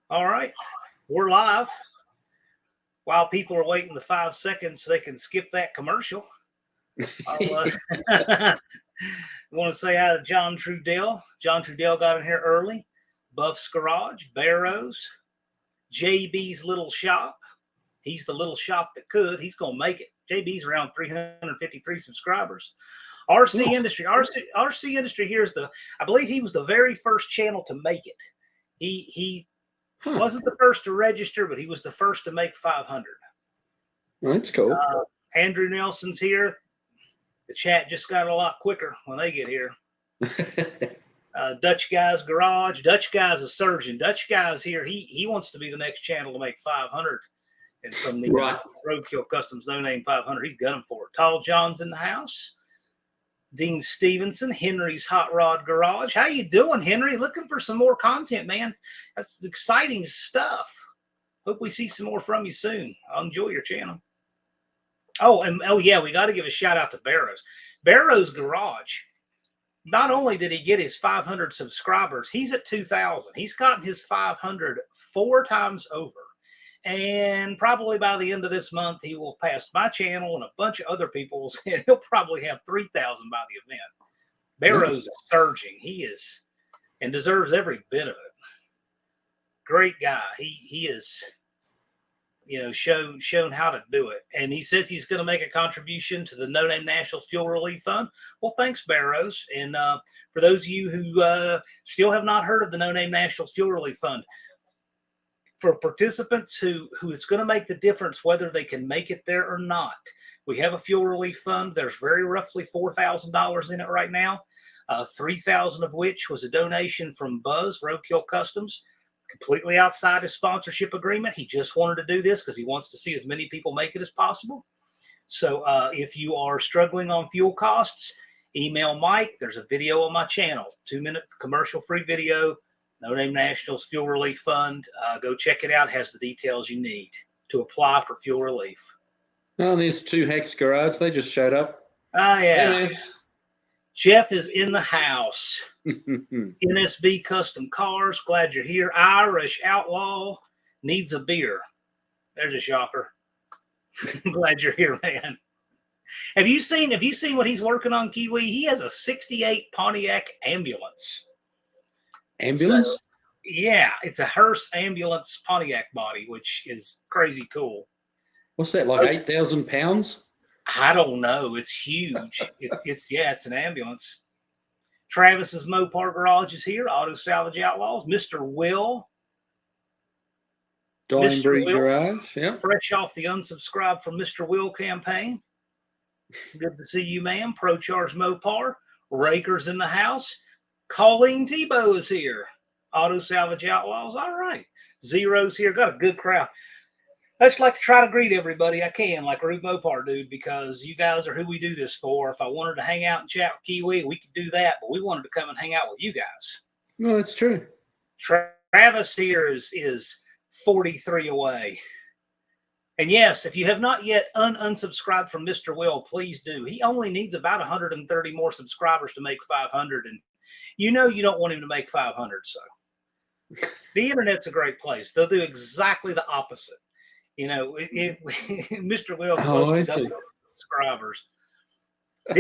All right, we're live. While people are waiting the 5 seconds so they can skip that commercial, I want to say hi to John Trudell. John Trudell got in here early. Buff's Garage, Barrows, JB's Little Shop. He's the little shop that could. He's going to make it. JB's around 353 subscribers. RC Industry. RC Industry here is I believe he was the very first channel to make it. He wasn't the first to register, but he was the first to make 500. Well, that's cool. Andrew Nelson's here. The chat just got a lot quicker when they get here. Dutch Guy's Garage. Dutch Guy's a surgeon. Dutch Guy's here. He wants to be the next channel to make 500. And from the Roadkill Customs No Name 500, he's gunning for it. Tall John's in the house. Dean Stevenson, Henry's Hot Rod Garage. How you doing, Henry? Looking for some more content, man. That's exciting stuff. Hope we see some more from you soon. I'll enjoy your channel. Oh yeah, we got to give a shout out to Barrows. Barrows Garage. Not only did he get his 500 subscribers, he's at 2,000. He's gotten his 500 4 times over. And probably by the end of this month, he will pass my channel and a bunch of other people's, and he'll probably have 3,000 by the event. Barrows is surging. He is, and deserves every bit of it. Great guy. He is, shown how to do it. And he says he's going to make a contribution to the No Name Nationals Fuel Relief Fund. Well, thanks, Barrows. And for those of you who still have not heard of the No Name Nationals Fuel Relief Fund, for participants who it's going to make the difference whether they can make it there or not. We have a fuel relief fund. There's very roughly $4,000 in it right now, 3,000 of which was a donation from Buzz, Roadkill Customs, completely outside his sponsorship agreement. He just wanted to do this because he wants to see as many people make it as possible. So if you are struggling on fuel costs, email Mike. There's a video on my channel, 2-minute commercial-free video, No Name Nationals Fuel Relief Fund. Go check it out. It has the details you need to apply for fuel relief. Oh, there's 2 Hex Garage. They just showed up. Oh, yeah. Hey, Jeff is in the house. NSB Custom Cars. Glad you're here. Irish Outlaw needs a beer. There's a shocker. Glad you're here, man. Have you seen what he's working on, Kiwi? He has a 68 Pontiac ambulance. Ambulance? So, yeah, it's a hearse ambulance Pontiac body, which is crazy cool. What's that, like 8,000 pounds? I don't know. It's huge. It's an ambulance. Travis's Mopar Garage is here. Auto Salvage Outlaws. Mr. Will. Dying Breed Garage. Yeah. Fresh off the unsubscribe from Mr. Will campaign. Good to see you, ma'am. Pro Charge Mopar. Raker's in the house. Colleen Tebow is here. Auto Salvage Outlaws. All right. Zero's here. Got a good crowd. I just like to try to greet everybody I can, like Rube Mopar dude, because you guys are who we do this for. If I wanted to hang out and chat with Kiwi, we could do that, but we wanted to come and hang out with you guys. No, that's true. Travis here is 43 away. And yes, if you have not yet unsubscribed from Mr. Will, please do. He only needs about 130 more subscribers to make 500, and you don't want him to make 500, so. The internet's a great place. They'll do exactly the opposite. Mr. Will close to double subscribers. I'm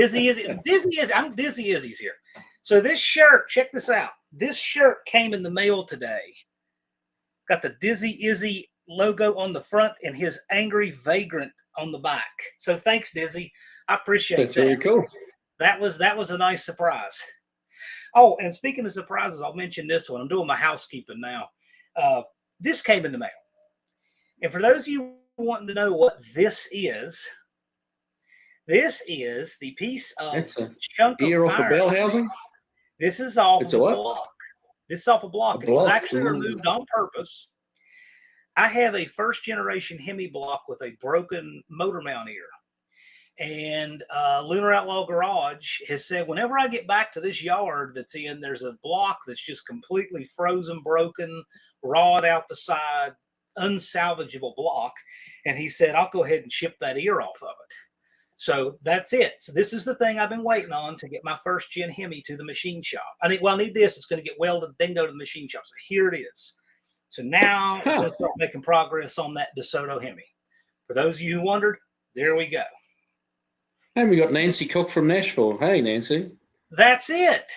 Dizzy Izzy's here. So this shirt, check this out. This shirt came in the mail today. Got the Dizzy Izzy logo on the front and his Angry Vagrant on the back. So thanks, Dizzy. I appreciate that. That's really cool. That was a nice surprise. Oh, and speaking of surprises, I'll mention this one. I'm doing my housekeeping now. This came in the mail. And for those of you wanting to know what this is the piece of chunk of ear off a bell housing. This is off of a block. This is off a block. It was actually removed on purpose. I have a first-generation Hemi block with a broken motor mount ear. And Lunar Outlaw Garage has said, whenever I get back to this yard that's in, there's a block that's just completely frozen, broken, rod out the side, unsalvageable block. And he said, I'll go ahead and chip that ear off of it. So that's it. So this is the thing I've been waiting on to get my first gen Hemi to the machine shop. I need this. It's going to get welded, then go to the machine shop. So here it is. So now we're going to start making progress on that DeSoto Hemi. For those of you who wondered, there we go. And we got Nancy Cook from Nashville. Hey, Nancy. That's it.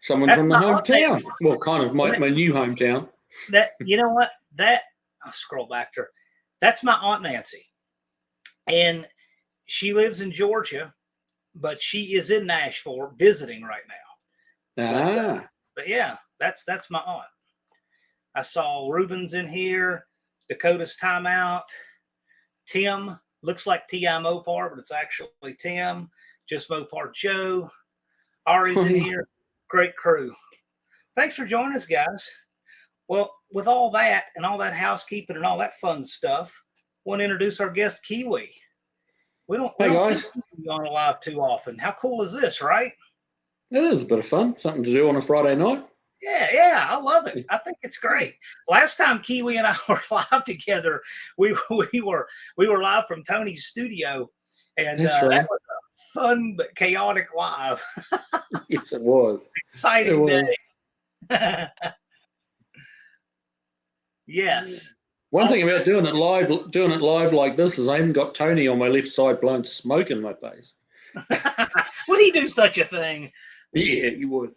Someone That's from the my hometown. update. Well, kind of my new hometown. You know what? I'll scroll back to her. That's my Aunt Nancy. And she lives in Georgia, but she is in Nashville visiting right now. But yeah, that's my aunt. I saw Ruben's in here, Dakota's Timeout, Tim, looks like T.I. Mopar, but it's actually Tim, Just Mopar Joe, Ari's in here, great crew. Thanks for joining us, guys. Well, with all that and all that housekeeping and all that fun stuff, I want to introduce our guest, Kiwi. We don't see Kiwi on live too often. How cool is this, right? It is a bit of fun, something to do on a Friday night. Yeah, I love it. I think it's great. Last time Kiwi and I were live together, we were live from Tony's studio, and that was a fun but chaotic live. Yes, it was. Exciting day. Yes. One thing about doing it live like this is I haven't got Tony on my left side blowing smoke in my face. Would he do such a thing? Yeah, you would.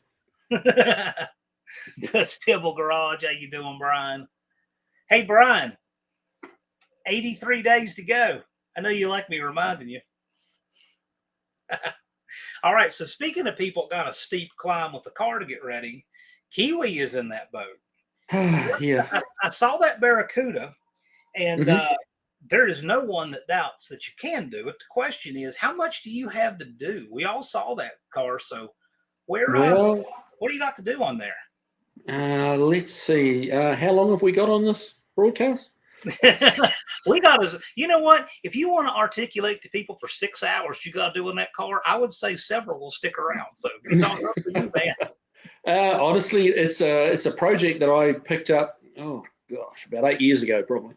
The Stibble Garage. How you doing, Brian? Hey, Brian. 83 days to go. I know you like me reminding you. All right. So speaking of people got a steep climb with the car to get ready, Kiwi is in that boat. Yeah. I saw that Barracuda, and there is no one that doubts that you can do it. The question is, how much do you have to do? We all saw that car. So what do you got to do on there? Let's see. How long have we got on this broadcast? We got you know what? If you want to articulate to people for 6 hours, you got to do in that car, I would say several will stick around. So it's all up to you, man. Honestly, it's a project that I picked up, about 8 years ago, probably.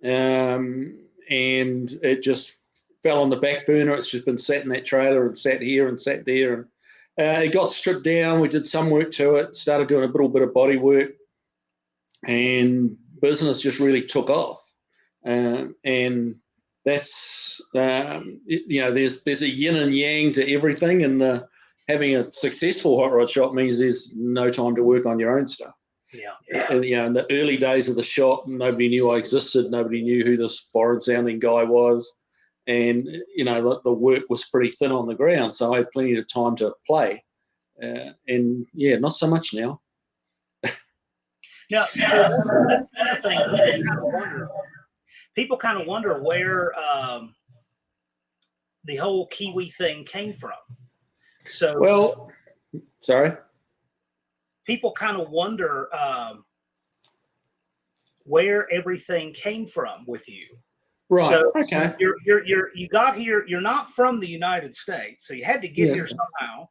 And it just fell on the back burner. It's just been sat in that trailer and sat here and sat there. And it got stripped down. We did some work to it, started doing a little bit of body work, and business just really took off. And that's, there's a yin and yang to everything. And having a successful hot rod shop means there's no time to work on your own stuff. Yeah. And, in the early days of the shop, nobody knew I existed. Nobody knew who this foreign-sounding guy was. And, the work was pretty thin on the ground, so I had plenty of time to play. Not so much now. Now, that's another thing. People kind of wonder where the whole Kiwi thing came from. So, sorry. People kind of wonder where everything came from with you. Right. So okay. You got here. You're not from the United States, so you had to get here somehow.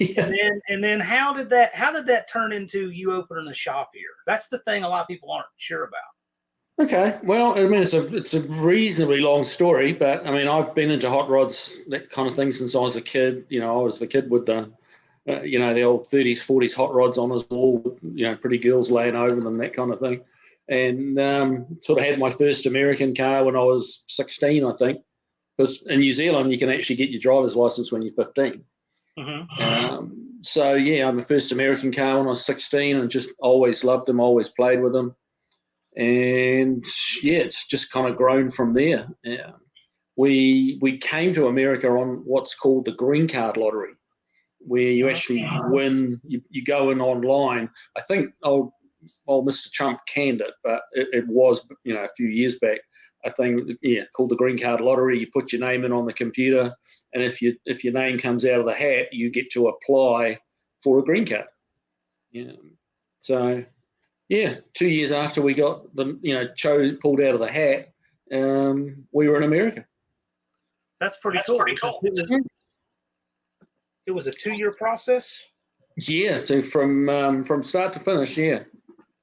Yeah. And then how did that turn into you opening a shop here? That's the thing a lot of people aren't sure about. Okay. Well, I mean, it's a reasonably long story, but I mean, I've been into hot rods, that kind of thing, since I was a kid. I was the kid with the the old 30s, 40s hot rods on his wall, pretty girls laying over them, that kind of thing. And sort of had my first American car when I was 16, I think, because in New Zealand, you can actually get your driver's license when you're 15. So, my first American car when I was 16, and just always loved them, always played with them. And, it's just kind of grown from there. We came to America on what's called the green card lottery, where you actually win, you go in online. I think old Mr. Trump canned it, but it was, a few years back, a thing, called the green card lottery. You put your name in on the computer, and if your name comes out of the hat, you get to apply for a green card. So, 2 years after we got pulled out of the hat, we were in America. That's pretty cool. It was a 2-year process. Yeah, so from start to finish, a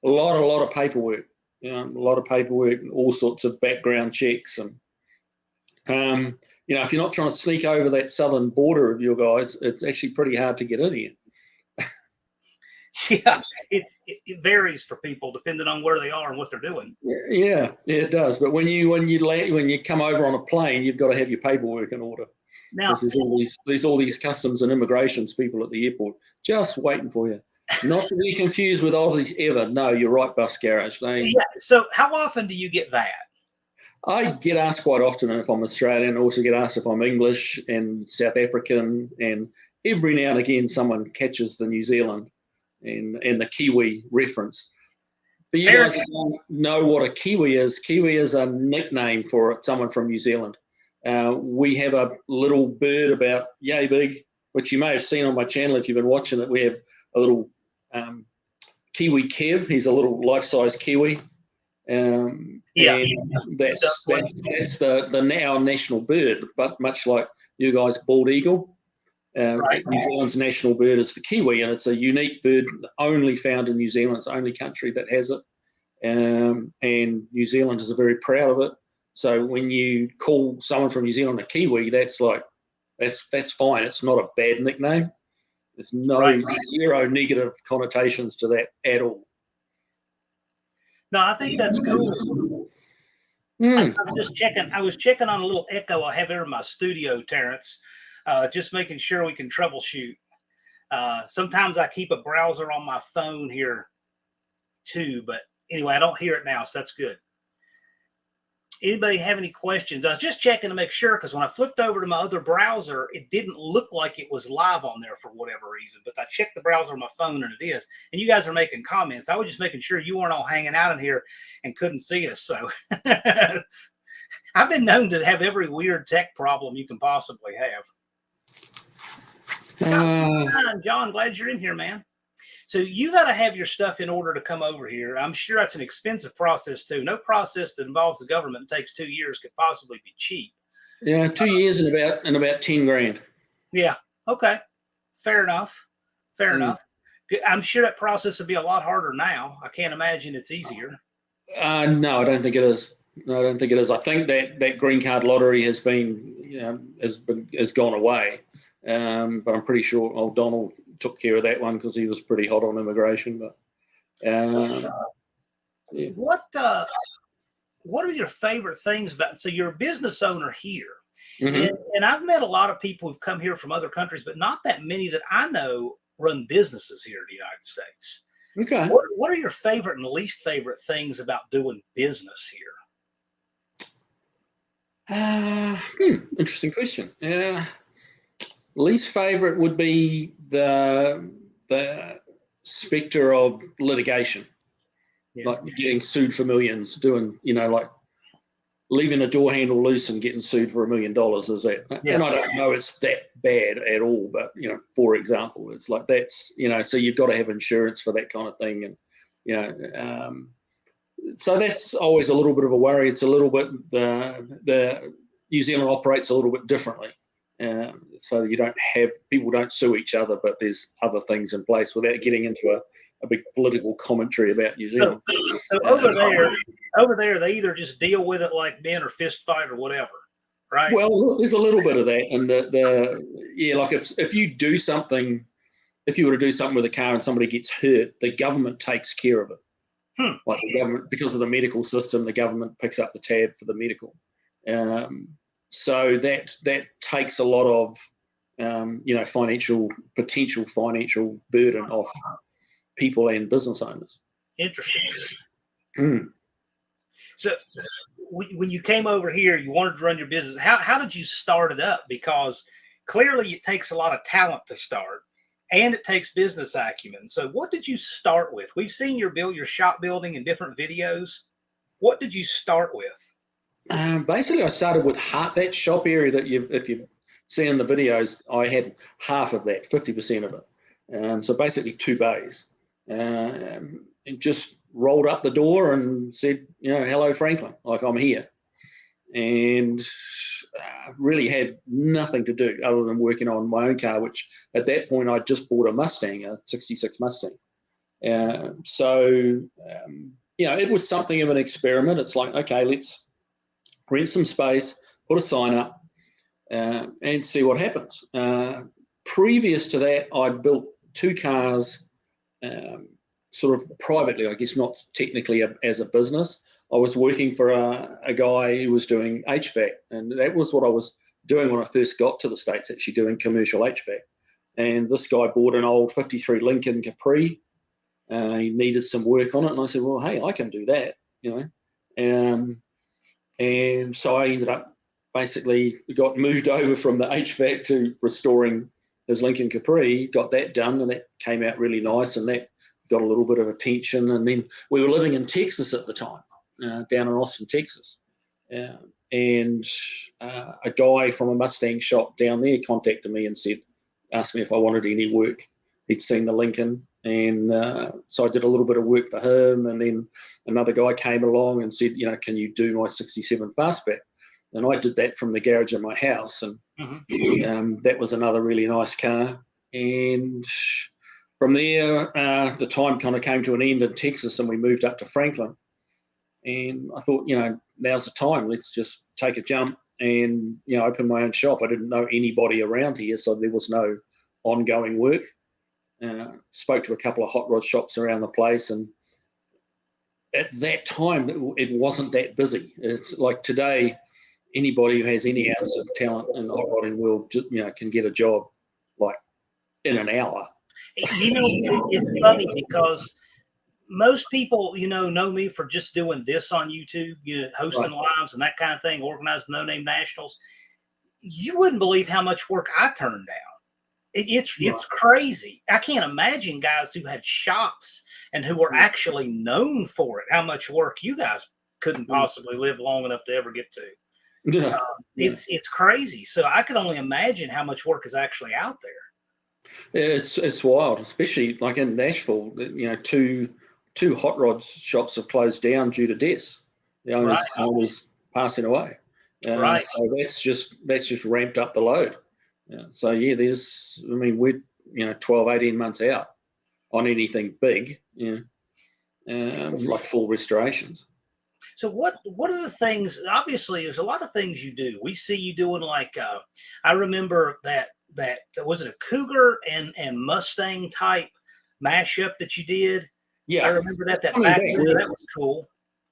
lot of paperwork. All sorts of background checks, and if you're not trying to sneak over that southern border of your guys, it's actually pretty hard to get in here. Yeah, it varies for people depending on where they are and what they're doing. Yeah, it does. But when you come over on a plane, you've got to have your paperwork in order. Now, Because there's all these customs and immigrations people at the airport just waiting for you. Not to be confused with Aussies ever. No, you're right, bus garage. yeah. So how often do you get that? I get asked quite often if I'm Australian. I also get asked if I'm English and South African. And every now and again, someone catches the New Zealand and the Kiwi reference. But you guys don't know what a Kiwi is. Kiwi is a nickname for someone from New Zealand. We have a little bird about yay big, which you may have seen on my channel if you've been watching it. We have a little Kiwi Kev. He's a little life-size Kiwi. And that's the now national bird, but much like you guys, bald eagle. Right. New Zealand's national bird is the Kiwi, and it's a unique bird only found in New Zealand. It's the only country that has it. And New Zealanders are very proud of it. So when you call someone from New Zealand a Kiwi, that's fine. It's not a bad nickname. There's zero negative connotations to that at all. No, I think that's cool. I was checking on a little echo I have here in my studio, Terrence. Just making sure we can troubleshoot. Sometimes I keep a browser on my phone here too, but anyway, I don't hear it now, so that's good. Anybody have any questions? I was just checking to make sure, because when I flipped over to my other browser, it didn't look like it was live on there for whatever reason, but I checked the browser on my phone and it is. And you guys are making comments. I was just making sure you weren't all hanging out in here and couldn't see us. So I've been known to have every weird tech problem you can possibly have. John, glad you're in here, man. So you got to have your stuff in order to come over here. I'm sure that's an expensive process too. No process that involves the government and takes 2 years could possibly be cheap. Yeah, 2 years and about 10 grand. Yeah. Okay. Fair enough. I'm sure that process would be a lot harder now. I can't imagine it's easier. No, I don't think it is. I think that green card lottery has gone away. But I'm pretty sure old Donald took care of that one because he was pretty hot on immigration. But yeah. What are your favorite things about? So you're a business owner here, and I've met a lot of people who've come here from other countries, but not that many that I know run businesses here in the United States. Okay. What are your favorite and least favorite things about doing business here? Interesting question. Least favorite would be the specter of litigation, like getting sued for millions, doing, like leaving a door handle loose and getting sued for $1 million. Is that? And I don't know it's that bad at all, but for example, it's like that's so you've got to have insurance for that kind of thing, and so that's always a little bit of a worry. It's a little bit the New Zealand operates a little bit differently. So people don't sue each other, but there's other things in place without getting into a big political commentary about New Zealand. So over there, they either just deal with it like men or fist fight or whatever, right? Well, there's a little bit of that, and like if you do something, if you were to do something with a car and somebody gets hurt, the government takes care of it. Like the government, because of the medical system, the government picks up the tab for the medical. So that takes a lot of potential financial burden off people and business owners. Interesting. So when you came over here, you wanted to run your business. How did you start it up? Because clearly it takes a lot of talent to start, and it takes business acumen. So what did you start with? We've seen your shop building in different videos. What did you start with? Basically, I started with that shop area that if you see in the videos, I had half of that, 50% of it. So basically 2 bays. And just rolled up the door and said, hello, Franklin, like I'm here. And really had nothing to do other than working on my own car, which at that point I just bought a Mustang, a 66 Mustang. So it was something of an experiment. It's like, okay, let's rent some space, put a sign up, and see what happens. Previous to that, I'd built 2 cars sort of privately, I guess, not technically as a business. I was working for a guy who was doing HVAC, and that was what I was doing when I first got to the States, actually doing commercial HVAC. And this guy bought an old 53 Lincoln Capri. He needed some work on it, and I said, well, hey, I can do that, and so I ended up basically got moved over from the HVAC to restoring his Lincoln Capri, got that done, and that came out really nice, and that got a little bit of attention. And then we were living in Texas at the time, down in Austin, Texas. And a guy from a Mustang shop down there contacted me and asked me if I wanted any work. He'd seen the Lincoln, and so I did a little bit of work for him. And then another guy came along and said, can you do my 67 Fastback? And I did that from the garage in my house, and that was another really nice car. And from there, the time kind of came to an end in Texas, and we moved up to Franklin. And I thought, now's the time. Let's just take a jump and, open my own shop. I didn't know anybody around here, so there was no ongoing work. Spoke to a couple of hot rod shops around the place, and at that time, it wasn't that busy. It's like today, anybody who has any ounce of talent in the hot rodding world, can get a job like in an hour. It's funny because most people, know me for just doing this on YouTube, hosting lives and that kind of thing, organizing No Name Nationals. You wouldn't believe how much work I turned down. It's crazy. I can't imagine guys who had shops and who were actually known for it, how much work you guys couldn't possibly live long enough to ever get to. It's crazy. So I could only imagine how much work is actually out there. It's wild, especially like in Nashville. Two hot rod shops have closed down due to deaths. The owners passing away. So that's just ramped up the load. We're 12, 18 months out on anything big, like full restorations. So what are the things? Obviously, there's a lot of things you do. We see you doing I remember that was it a Cougar and Mustang type mashup that you did? Yeah, I remember that was cool.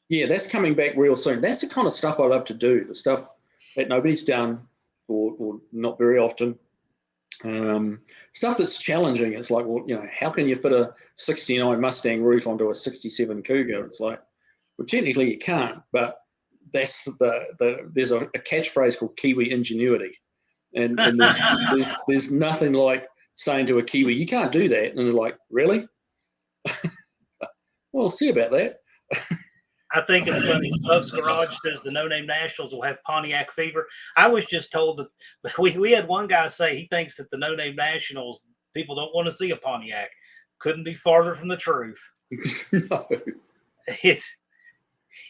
Yeah, that's coming back real soon. That's the kind of stuff I love to do. The stuff that nobody's done or not very often. Stuff that's challenging. It's like, how can you fit a 69 Mustang roof onto a 67 Cougar? It's like, well, technically you can't, but that's there's a catchphrase called Kiwi ingenuity, and there's nothing like saying to a Kiwi, you can't do that, and they're like, really? Well, see about that. I think it's funny. Love's Garage says the No Name Nationals will have Pontiac fever. I was just told that we had one guy say he thinks that the No Name Nationals, people don't want to see a Pontiac. Couldn't be farther from the truth. No.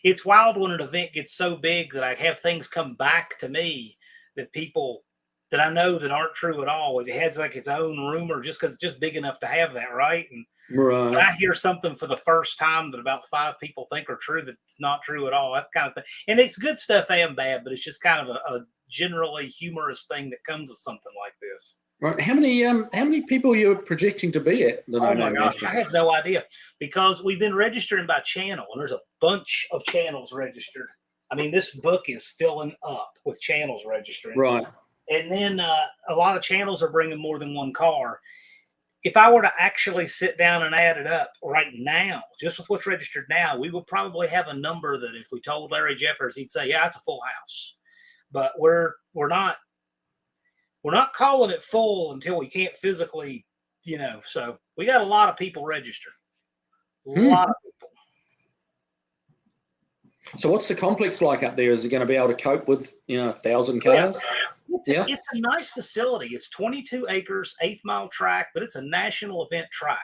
It's wild when an event gets so big that I have things come back to me that people that I know that aren't true at all. It has like its own rumor just because it's just big enough to have that, right? And when I hear something for the first time that about 5 people think are true, that it's not true at all. That kind of thing. And it's good stuff and bad, but it's just kind of a generally humorous thing that comes with something like this. Right. How many people are you projecting to be at? Oh my gosh, I have no idea because we've been registering by channel, and there's a bunch of channels registered. I mean, this book is filling up with channels registering. Right. And then a lot of channels are bringing more than one car. If I were to actually sit down and add it up right now, just with what's registered now, we would probably have a number that if we told Larry Jeffers, he'd say, yeah, it's a full house. But we're not calling it full until we can't physically, so we got a lot of people registered. A lot of people. So what's the complex like up there? Is it going to be able to cope with, 1,000 cars? It's a nice facility. It's 22 acres, 8th Mile track, but it's a national event track.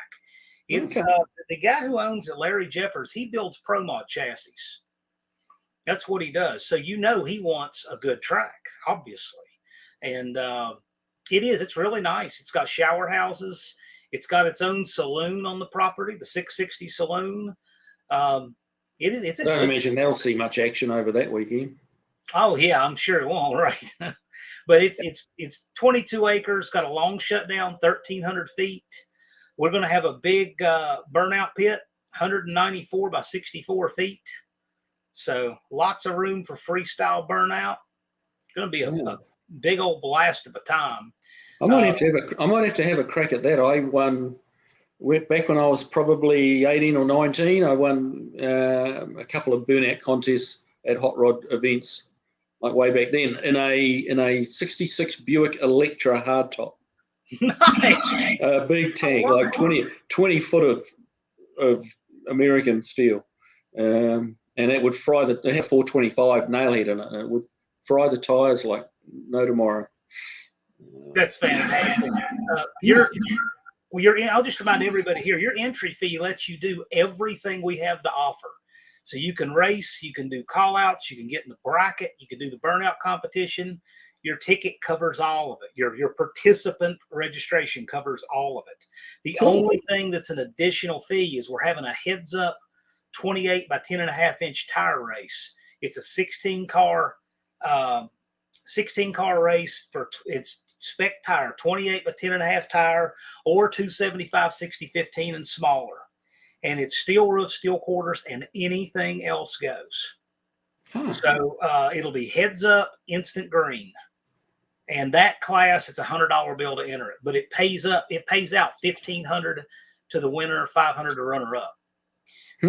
It's the guy who owns it, Larry Jeffers, he builds Pro Mod chassis. That's what he does. So he wants a good track, obviously. And it's really nice. It's got shower houses. It's got its own saloon on the property, the 660 saloon. Don't imagine they'll see much action over that weekend. Oh yeah, I'm sure it won't, right? But it's 22 acres, got a long shutdown, 1,300 feet. We're going to have a big burnout pit, 194 by 64 feet. So lots of room for freestyle burnout. It's going to be a big old blast of a time. I might have to have a crack at that. I won back when I was probably 18 or 19. I won a couple of burnout contests at hot rod events, like way back then, in a 66 Buick Electra hardtop. Nice. A big tank, like 20 foot of American steel, and it would fry they have 425 nailhead in it, and it would fry the tires like no tomorrow. That's fantastic. I'll just remind everybody here, your entry fee lets you do everything we have to offer. So you can race, you can do call outs, you can get in the bracket, you can do the burnout competition. Your ticket covers all of it. Your participant registration covers all of it. The only thing that's an additional fee is we're having a heads up 28 by 10.5 inch tire race. It's a 16 car race it's spec tire, 28 by 10.5 tire, or 275 60/15 and smaller. And it's steel roof, steel quarters, and anything else goes. So it'll be heads up, instant green. And that class, it's $100 bill to enter it, but it pays out $1,500 to the winner, $500 to runner up.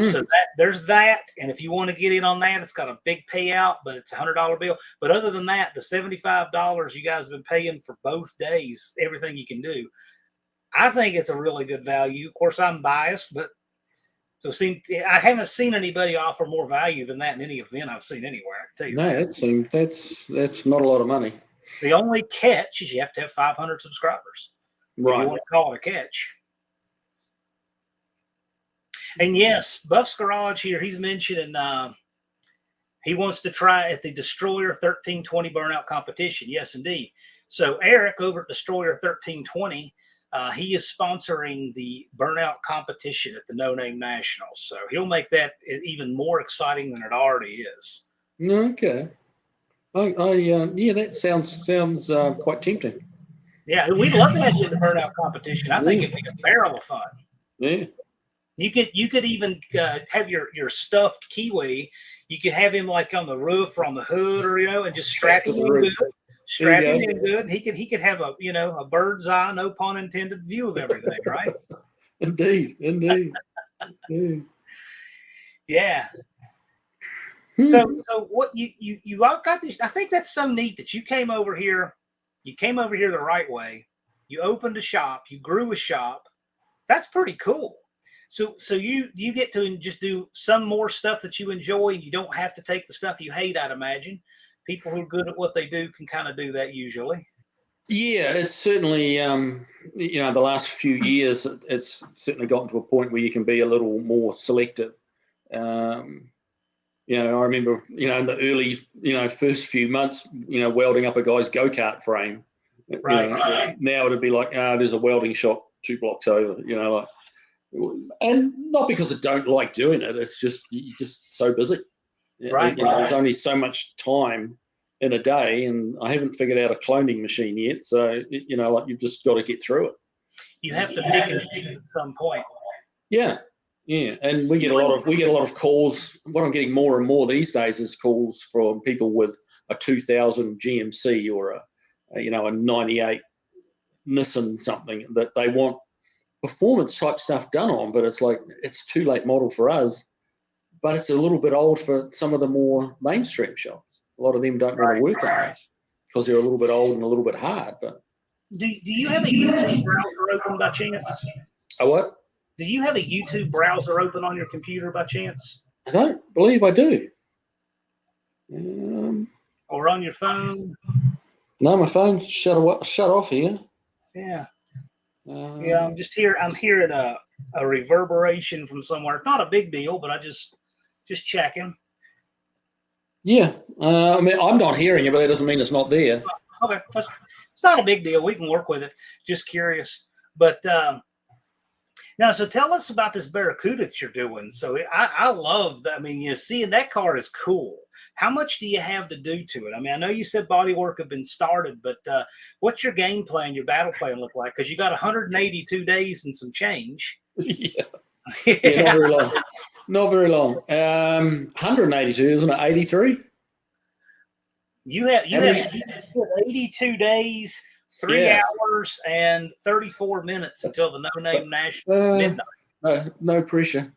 So there's that. And if you want to get in on that, it's got a big payout, but it's a $100 bill. But other than that, the $75 you guys have been paying for both days, everything you can do, I think it's a really good value. Of course, I'm biased, but I haven't seen anybody offer more value than that in any event I've seen anywhere. I can tell you that. That's not a lot of money. The only catch is you have to have 500 subscribers. Right. If you want to call it a catch. And yes, Buff's Garage here, he's mentioning he wants to try at the Destroyer 1320 burnout competition. Yes, indeed. So Eric over at Destroyer 1320, he is sponsoring the burnout competition at the No Name Nationals. So he'll make that even more exciting than it already is. Okay. Yeah, that sounds quite tempting. Yeah, we'd love to have you in the burnout competition. I think it'd be a barrel of fun. Yeah. You could even have your stuffed Kiwi. You could have him like on the roof or on the hood, or and just strap him in good. Strap him in good. He could have a bird's eye, no pun intended, view of everything, right? Indeed. Yeah. So what you all got this? I think that's so neat that you came over here. You came over here the right way. You opened a shop. You grew a shop. That's pretty cool. So you get to just do some more stuff that you enjoy, and you don't have to take the stuff you hate. I'd imagine people who are good at what they do can kind of do that usually. Yeah, it's certainly the last few years it's certainly gotten to a point where you can be a little more selective. I remember in the early first few months welding up a guy's go-kart frame. Right. Now it'd be like there's a welding shop 2 blocks over. And not because I don't like doing it. It's just you're just so busy. Right. There's only so much time in a day, and I haven't figured out a cloning machine yet. So you've just got to get through it. You have to pick it at some point. Yeah, and we get a lot of calls. What I'm getting more and more these days is calls from people with a 2000 GMC or a 98 Nissan something that they want performance type stuff done on, but it's like it's too late model for us, but it's a little bit old for some of the more mainstream shops. A lot of them don't want to work on those because they're a little bit old and a little bit hard. But do you have a YouTube browser open by chance? A what? Do you have a YouTube browser open on your computer by chance? I don't believe I do. Or on your phone? No, my phone's shut off here. Yeah. I'm hearing a reverberation from somewhere. It's not a big deal, but I just checking. Yeah. I'm not hearing it, but that doesn't mean it's not there. Okay. It's not a big deal. We can work with it. Just curious. But Now, so tell us about this Barracuda that you're doing. So I love that. I mean, seeing that car is cool. How much do you have to do to it? I mean, I know you said body work had been started, but what's your game plan, your battle plan look like? Because you got 182 days and some change. Yeah. Yeah, not very long. Not very long. 182, isn't it? 83? You have 82 days, 3 hours, and 34 minutes until the No Name National midnight. No pressure.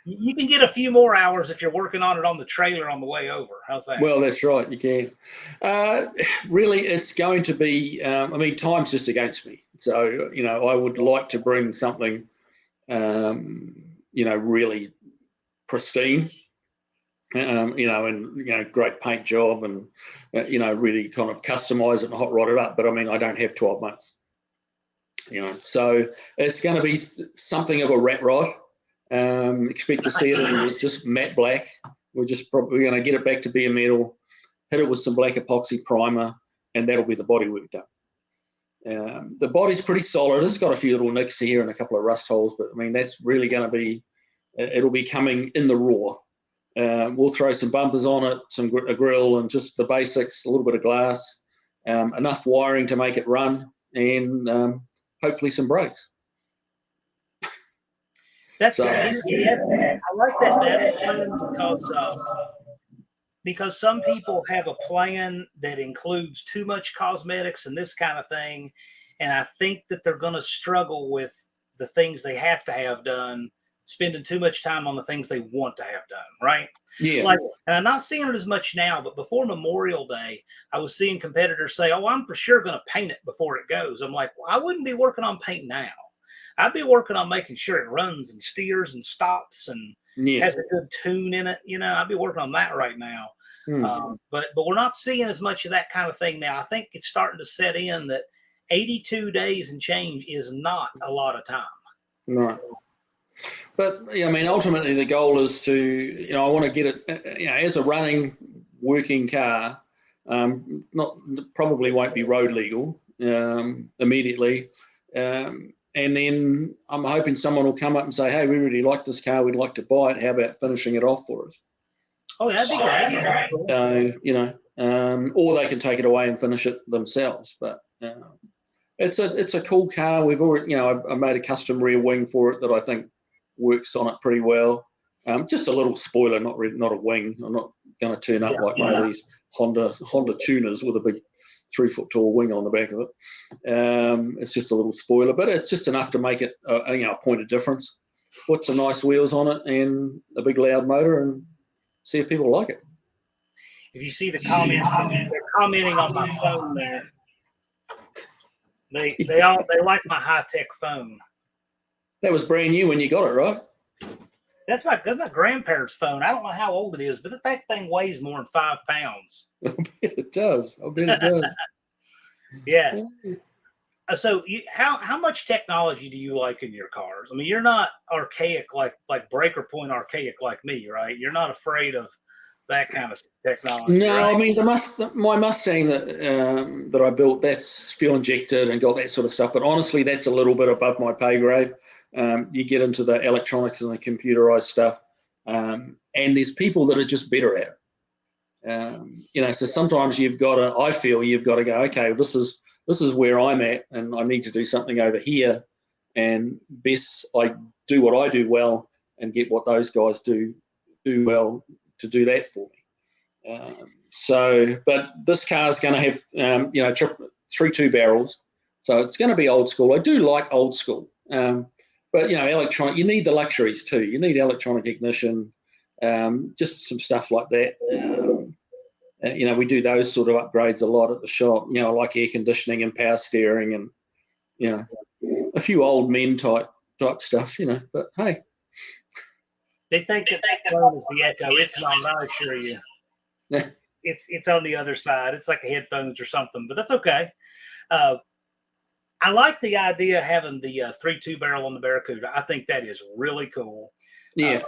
You can get a few more hours if you're working on it on the trailer on the way over. How's that? Well, that's right. You can. Really, it's going to be, I mean, time's just against me. So, I would like to bring something, really pristine, and, great paint job and, really kind of customize it and hot rod it up. But, I mean, I don't have 12 months, So it's going to be something of a rat rod. Expect to see it in just matte black. We're going to get it back to bare metal, hit it with some black epoxy primer, and that'll be the bodywork done. The body's pretty solid. It's got a few little nicks here and a couple of rust holes, but I mean, that's really going to be, it'll be coming in the raw. We'll throw some bumpers on it, a grill, and just the basics, a little bit of glass, enough wiring to make it run, and hopefully some brakes. I like that battle plan because some people have a plan that includes too much cosmetics and this kind of thing, and I think that they're going to struggle with the things they have to have done, spending too much time on the things they want to have done, right? Yeah. And I'm not seeing it as much now, but before Memorial Day, I was seeing competitors say, "Oh, I'm for sure going to paint it before it goes." I'm like, well, I wouldn't be working on paint now. I'd be working on making sure it runs and steers and stops and has a good tune in it. I'd be working on that right now. But we're not seeing as much of that kind of thing now. I think it's starting to set in that 82 days and change is not a lot of time. Right. But, I mean, ultimately the goal is to, I want to get it, as a running, working car, probably won't be road legal immediately. And then I'm hoping someone will come up and say, "Hey, we really like this car. We'd like to buy it. How about finishing it off for us?" Oh, that'd be great. Or they can take it away and finish it themselves. But it's a cool car. We've already, I made a custom rear wing for it that I think works on it pretty well. Just a little spoiler, not a wing. I'm not going to turn up like one of these Honda tuners with a big 3 foot tall wing on the back of it. It's just a little spoiler, but it's just enough to make it a point of difference. Put some nice wheels on it and a big loud motor and see if people like it. If you see the comments, they're commenting on my phone there. They like my high-tech phone. That was brand new when you got it, right? That's my grandparents' phone. I don't know how old it is, but that thing weighs more than 5 pounds. I bet it does. Yeah. So how much technology do you like in your cars? I mean, you're not archaic like Breaker Point archaic like me, right? You're not afraid of that kind of technology. No, right? I mean my Mustang that I built, that's fuel injected and got that sort of stuff. But honestly, that's a little bit above my pay grade. You get into the electronics and the computerized stuff, and there's people that are just better at it. So sometimes I feel you've got to go, okay, this is where I'm at, and I need to do something over here, and best I do what I do well and get what those guys do well to do that for me. But this car is going to have 3.2 barrels, so it's going to be old school. I do like old school. But, electronic, you need the luxuries too. You need electronic ignition, just some stuff like that. We do those sort of upgrades a lot at the shop, like air conditioning and power steering and, a few old men type stuff, but hey. They think that phone is the Echo. It's not, I assure you. It's on the other side. It's like a headphones or something, but that's okay. I like the idea of having the 3.2 barrel on the Barracuda. I think that is really cool. Yeah.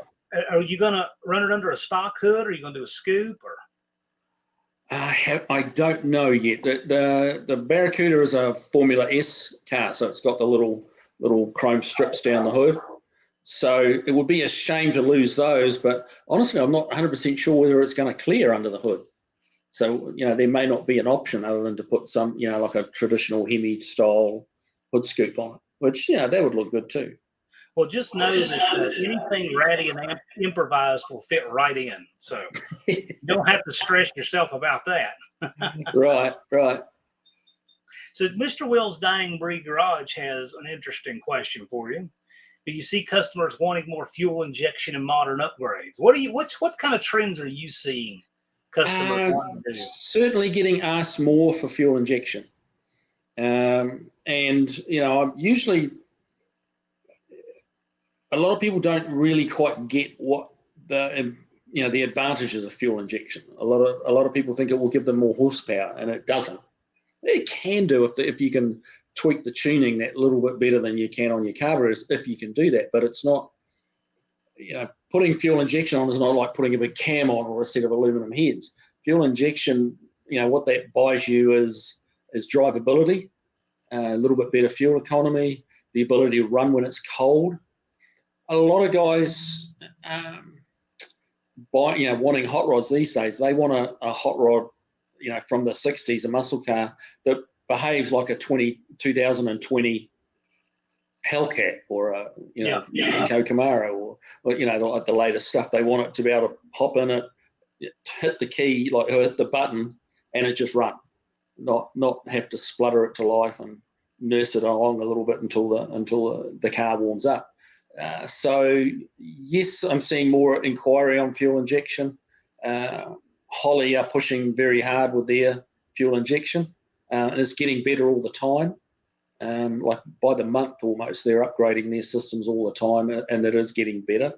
Are you going to run it under a stock hood, or are you going to do a scoop? Or I don't know yet. The Barracuda is a Formula S car, so it's got the little little chrome strips down the hood. So it would be a shame to lose those, but honestly, I'm not 100% sure whether it's going to clear under the hood. So, there may not be an option other than to put some, like a traditional Hemi style hood scoop on it, which, that would look good too. Well, just know that anything ratty and improvised will fit right in. So you don't have to stress yourself about that. Right. So Mr. Will's Dying Breed Garage has an interesting question for you. Do you see customers wanting more fuel injection and modern upgrades? What kind of trends are you seeing customers wanting to do? Certainly getting asked more for fuel injection. I'm usually, a lot of people don't really quite get what the advantages of fuel injection. A lot of people think it will give them more horsepower, and it doesn't. It can do if you can tweak the tuning that little bit better than you can on your carburetors, if you can do that. But it's not, putting fuel injection on is not like putting a big cam on or a set of aluminum heads. Fuel injection, what that buys you is drivability, a little bit better fuel economy, the ability to run when it's cold. A lot of guys wanting hot rods these days, they want a hot rod, from the 60s, a muscle car that behaves like a 2020 Hellcat or a Camaro or like the latest stuff. They want it to be able to hop in it, hit the key, like hit the button, and it just run, not have to splutter it to life and nurse it along a little bit until the car warms up. So yes, I'm seeing more inquiry on fuel injection. Holly are pushing very hard with their fuel injection, and it's getting better all the time. Like by the month almost, they're upgrading their systems all the time, and it is getting better.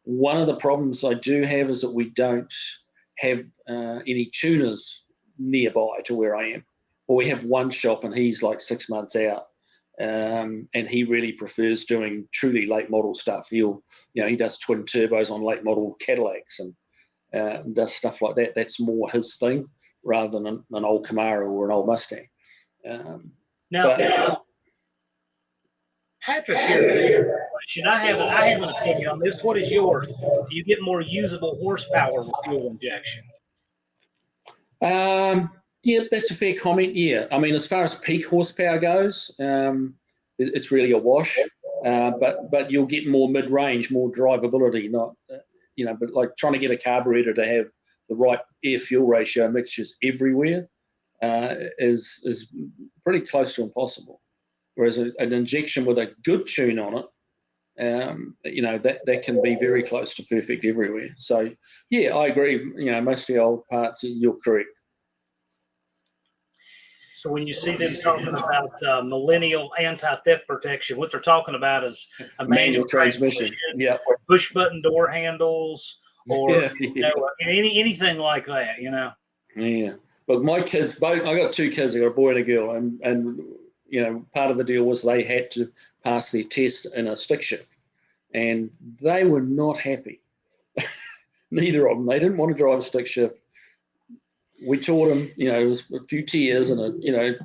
One of the problems I do have is that we don't have any tuners nearby to where I am. Well, we have one shop, and he's like 6 months out. And he really prefers doing truly late model stuff. He does twin turbos on late model Cadillacs and does stuff like that. That's more his thing rather than an old Camaro or an old Mustang. Patrick here. I have an opinion on this. What is yours? Do you get more usable horsepower with fuel injection? Yeah, that's a fair comment. Yeah, I mean, as far as peak horsepower goes, it's really a wash. But you'll get more mid-range, more drivability. But like trying to get a carburetor to have the right air-fuel ratio mixtures everywhere is pretty close to impossible. Whereas an injection with a good tune on it, that can be very close to perfect everywhere. So yeah, I agree. Most of the old parts, you're correct. So when you see them talking about millennial anti-theft protection, what they're talking about is a manual transmission, or push button door handles, or anything like that. Yeah, but my kids both. I got two kids. I got a boy and a girl, and part of the deal was they had to pass their test in a stick shift, and they were not happy. Neither of them. They didn't want to drive a stick shift. We taught them, it was a few tears and a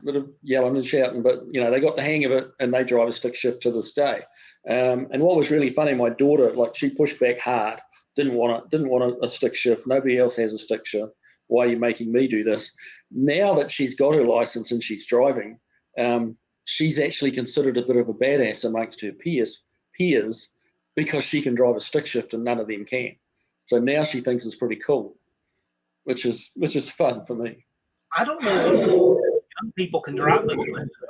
bit of yelling and shouting, but they got the hang of it, and they drive a stick shift to this day. And what was really funny, my daughter, she pushed back hard, didn't want a stick shift. Nobody else has a stick shift. Why are you making me do this? Now that she's got her license and she's driving, she's actually considered a bit of a badass amongst her peers because she can drive a stick shift and none of them can. So now she thinks it's pretty cool. Which is fun for me. I don't know if young people can drive those things at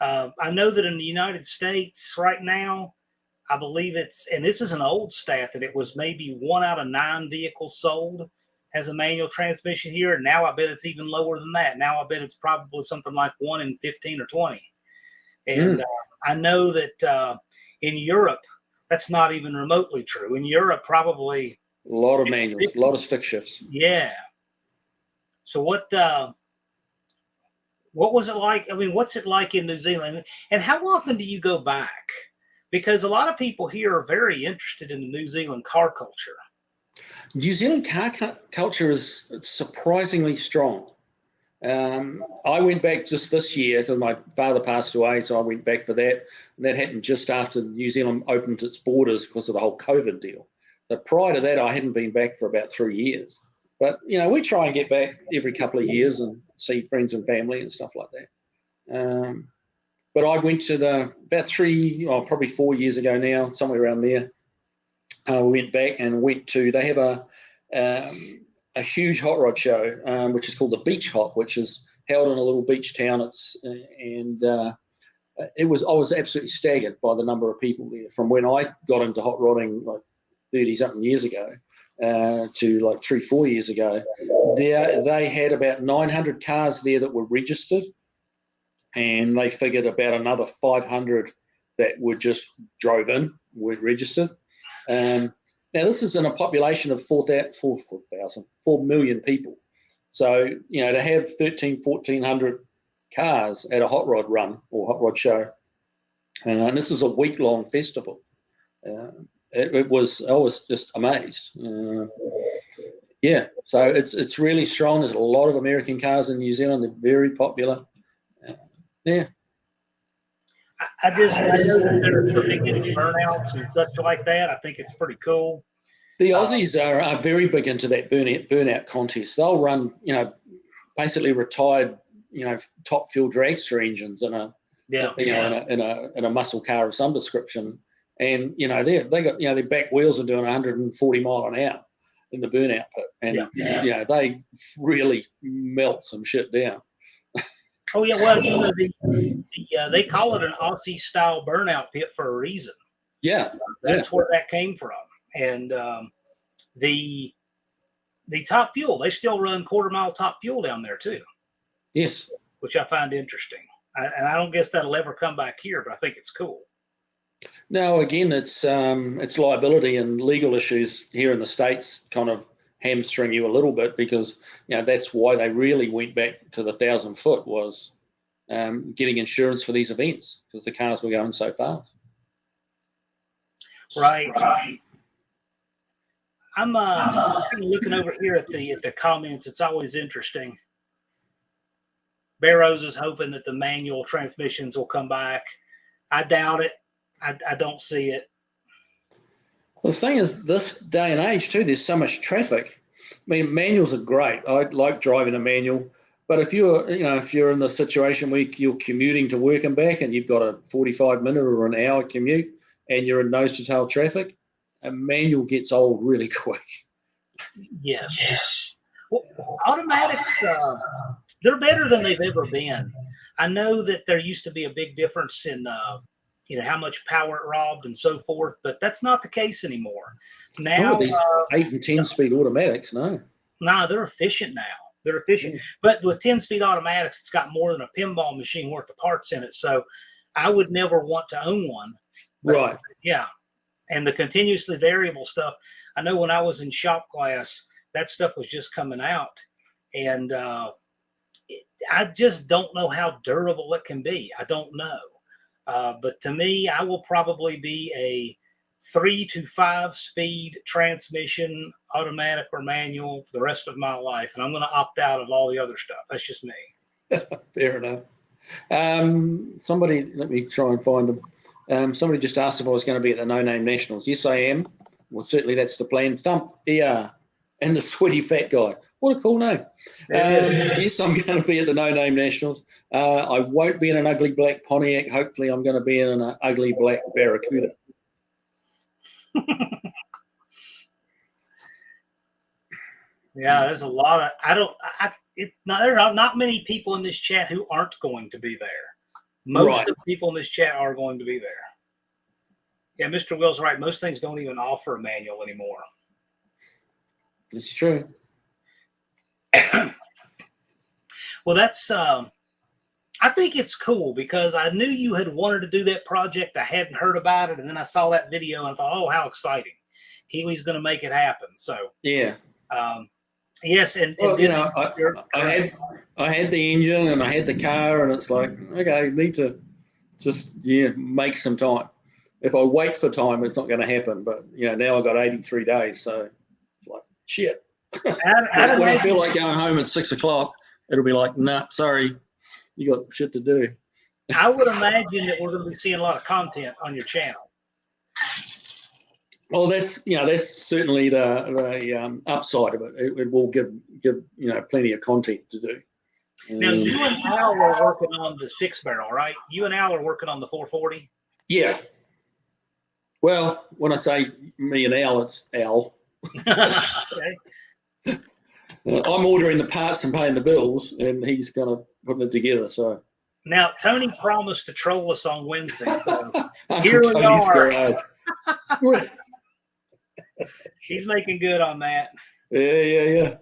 all. I know that in the United States right now, I believe and this is an old stat, that it was maybe 1 out of 9 vehicles sold has a manual transmission here. And now I bet it's even lower than that. Now I bet it's probably something like 1 in 15 or 20. And I know that in Europe, that's not even remotely true. In Europe, probably a lot of manuals, a lot of stick shifts. Yeah. So what was it like? I mean, what's it like in New Zealand? And how often do you go back? Because a lot of people here are very interested in the New Zealand car culture. New Zealand car culture is surprisingly strong. I went back just this year because my father passed away, so I went back for that. And that happened just after New Zealand opened its borders because of the whole COVID deal. But prior to that, I hadn't been back for about 3 years. But, we try and get back every couple of years and see friends and family and stuff like that. But I went to about probably 4 years ago now, somewhere around there. We went back and they have a huge hot rod show, which is called the Beach Hop, which is held in a little beach town. I was absolutely staggered by the number of people there from when I got into hot rodding like 30 something years ago to like 3-4 years ago. They had about 900 cars there that were registered, and they figured about another 500 that were just drove in, were registered. Now, this is in a population of 4 million people. So, to have 1,400 cars at a hot rod run or hot rod show, and this is a week-long festival. I was just amazed. So it's really strong. There's a lot of American cars in New Zealand. They're very popular. I know that they're big into burnouts and such like that. I think it's pretty cool. The Aussies are very big into that burnout contest. They'll run, basically retired, top fuel dragster engines in a muscle car of some description, and they got their back wheels are doing 140 mile an hour in the burnout pit, and they really melt some shit down. Oh yeah, well they call it an Aussie style burnout pit for a reason. Yeah, that's where that came from. And the top fuel, they still run quarter-mile top fuel down there too. Yes, which I find interesting. And I don't guess that'll ever come back here, but I think it's cool. No, again, it's liability and legal issues here in the States kind of hamstring you a little bit because that's why they really went back to the 1,000 foot was getting insurance for these events because the cars were going so fast. Right. I'm kind of looking over here at the comments. It's always interesting. Barrows is hoping that the manual transmissions will come back. I doubt it. I don't see it. Well, the thing is, this day and age too, there's so much traffic. I mean, manuals are great. I like driving a manual, but if you're in the situation where you're commuting to work and back, and you've got a 45-minute or an hour commute, and you're in nose-to-tail traffic, a manual gets old really quick. Yes. Well, automatics, they're better than they've ever been. I know that there used to be a big difference in how much power it robbed and so forth, but that's not the case anymore. Now, these 8 and 10 speed automatics, no, they're efficient now. They're efficient, but with 10-speed automatics, it's got more than a pinball machine worth of parts in it. So I would never want to own one. But, right. Yeah. And the continuously variable stuff, I know when I was in shop class, that stuff was just coming out. And I just don't know how durable it can be. I don't know. But to me, I will probably be a 3 to 5 speed transmission, automatic or manual, for the rest of my life. And I'm going to opt out of all the other stuff. That's just me. Fair enough. Somebody, let me try and find them. Somebody just asked if I was going to be at the No Name Nationals. Yes, I am. Well, certainly that's the plan. Thump, ER, and the sweaty fat guy. What a cool name. Yes, I'm going to be at the No Name Nationals. I won't be in an ugly black Pontiac. Hopefully I'm going to be in an ugly black Barracuda. Yeah, there's a lot of, there are not many people in this chat who aren't going to be there. Most of the people in this chat are going to be there. Yeah, Mr. Will's right. Most things don't even offer a manual anymore. It's true. Well, that's, I think it's cool because I knew you had wanted to do that project. I hadn't heard about it. And then I saw that video and I thought, oh, how exciting. Kiwi's going to make it happen. So, yeah. Yes. And well, I had the engine and I had the car and it's like, okay, I need to just, make some time. If I wait for time, it's not going to happen. But, now I've got 83 days. So it's like, shit. When I feel like going home at 6 o'clock, it'll be like, nah, sorry, you got shit to do. I would imagine that we're going to be seeing a lot of content on your channel. Well, that's certainly the upside of it. It will give plenty of content to do. Now, you and Al are working on the 6-barrel, right? You and Al are working on the 440. Yeah. Well, when I say me and Al, it's Al. Okay. I'm ordering the parts and paying the bills, and he's going to put it together. So now, Tony promised to troll us on Wednesday. So here we are. He's making good on that. Yeah.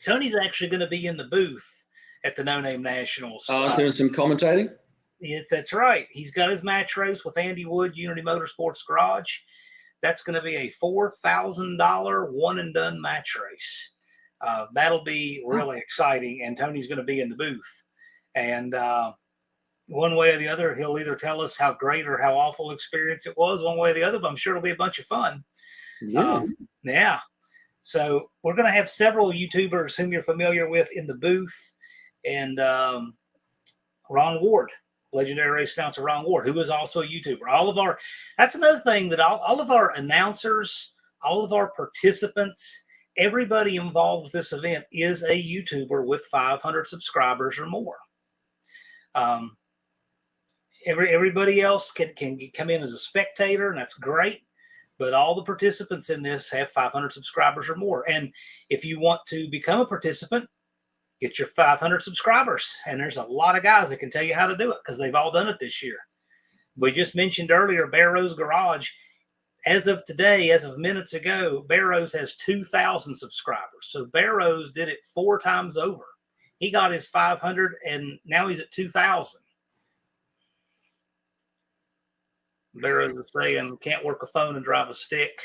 Tony's actually going to be in the booth at the No Name Nationals. Doing some commentating? Yes, that's right. He's got his match race with Andy Wood, Unity Motorsports Garage. That's going to be a $4,000 one-and-done match race. That'll be really exciting, and Tony's going to be in the booth. And one way or the other, he'll either tell us how great or how awful experience it was, one way or the other, but I'm sure it'll be a bunch of fun. Yeah. Yeah. So we're going to have several YouTubers whom you're familiar with in the booth, and Ron Ward, legendary race announcer Ron Ward, who is also a YouTuber. That's another thing that all of our announcers, all of our participants, everybody involved with this event is a YouTuber with 500 subscribers or more. Everybody else can come in as a spectator, and that's great. But all the participants in this have 500 subscribers or more. And if you want to become a participant, get your 500 subscribers. And there's a lot of guys that can tell you how to do it because they've all done it this year. We just mentioned earlier Barrow's Garage. As of today, as of minutes ago, Barrow's has 2,000 subscribers. So Barrow's did it 4 times over. He got his 500, and now he's at 2,000. Barrow's is saying, can't work a phone and drive a stick.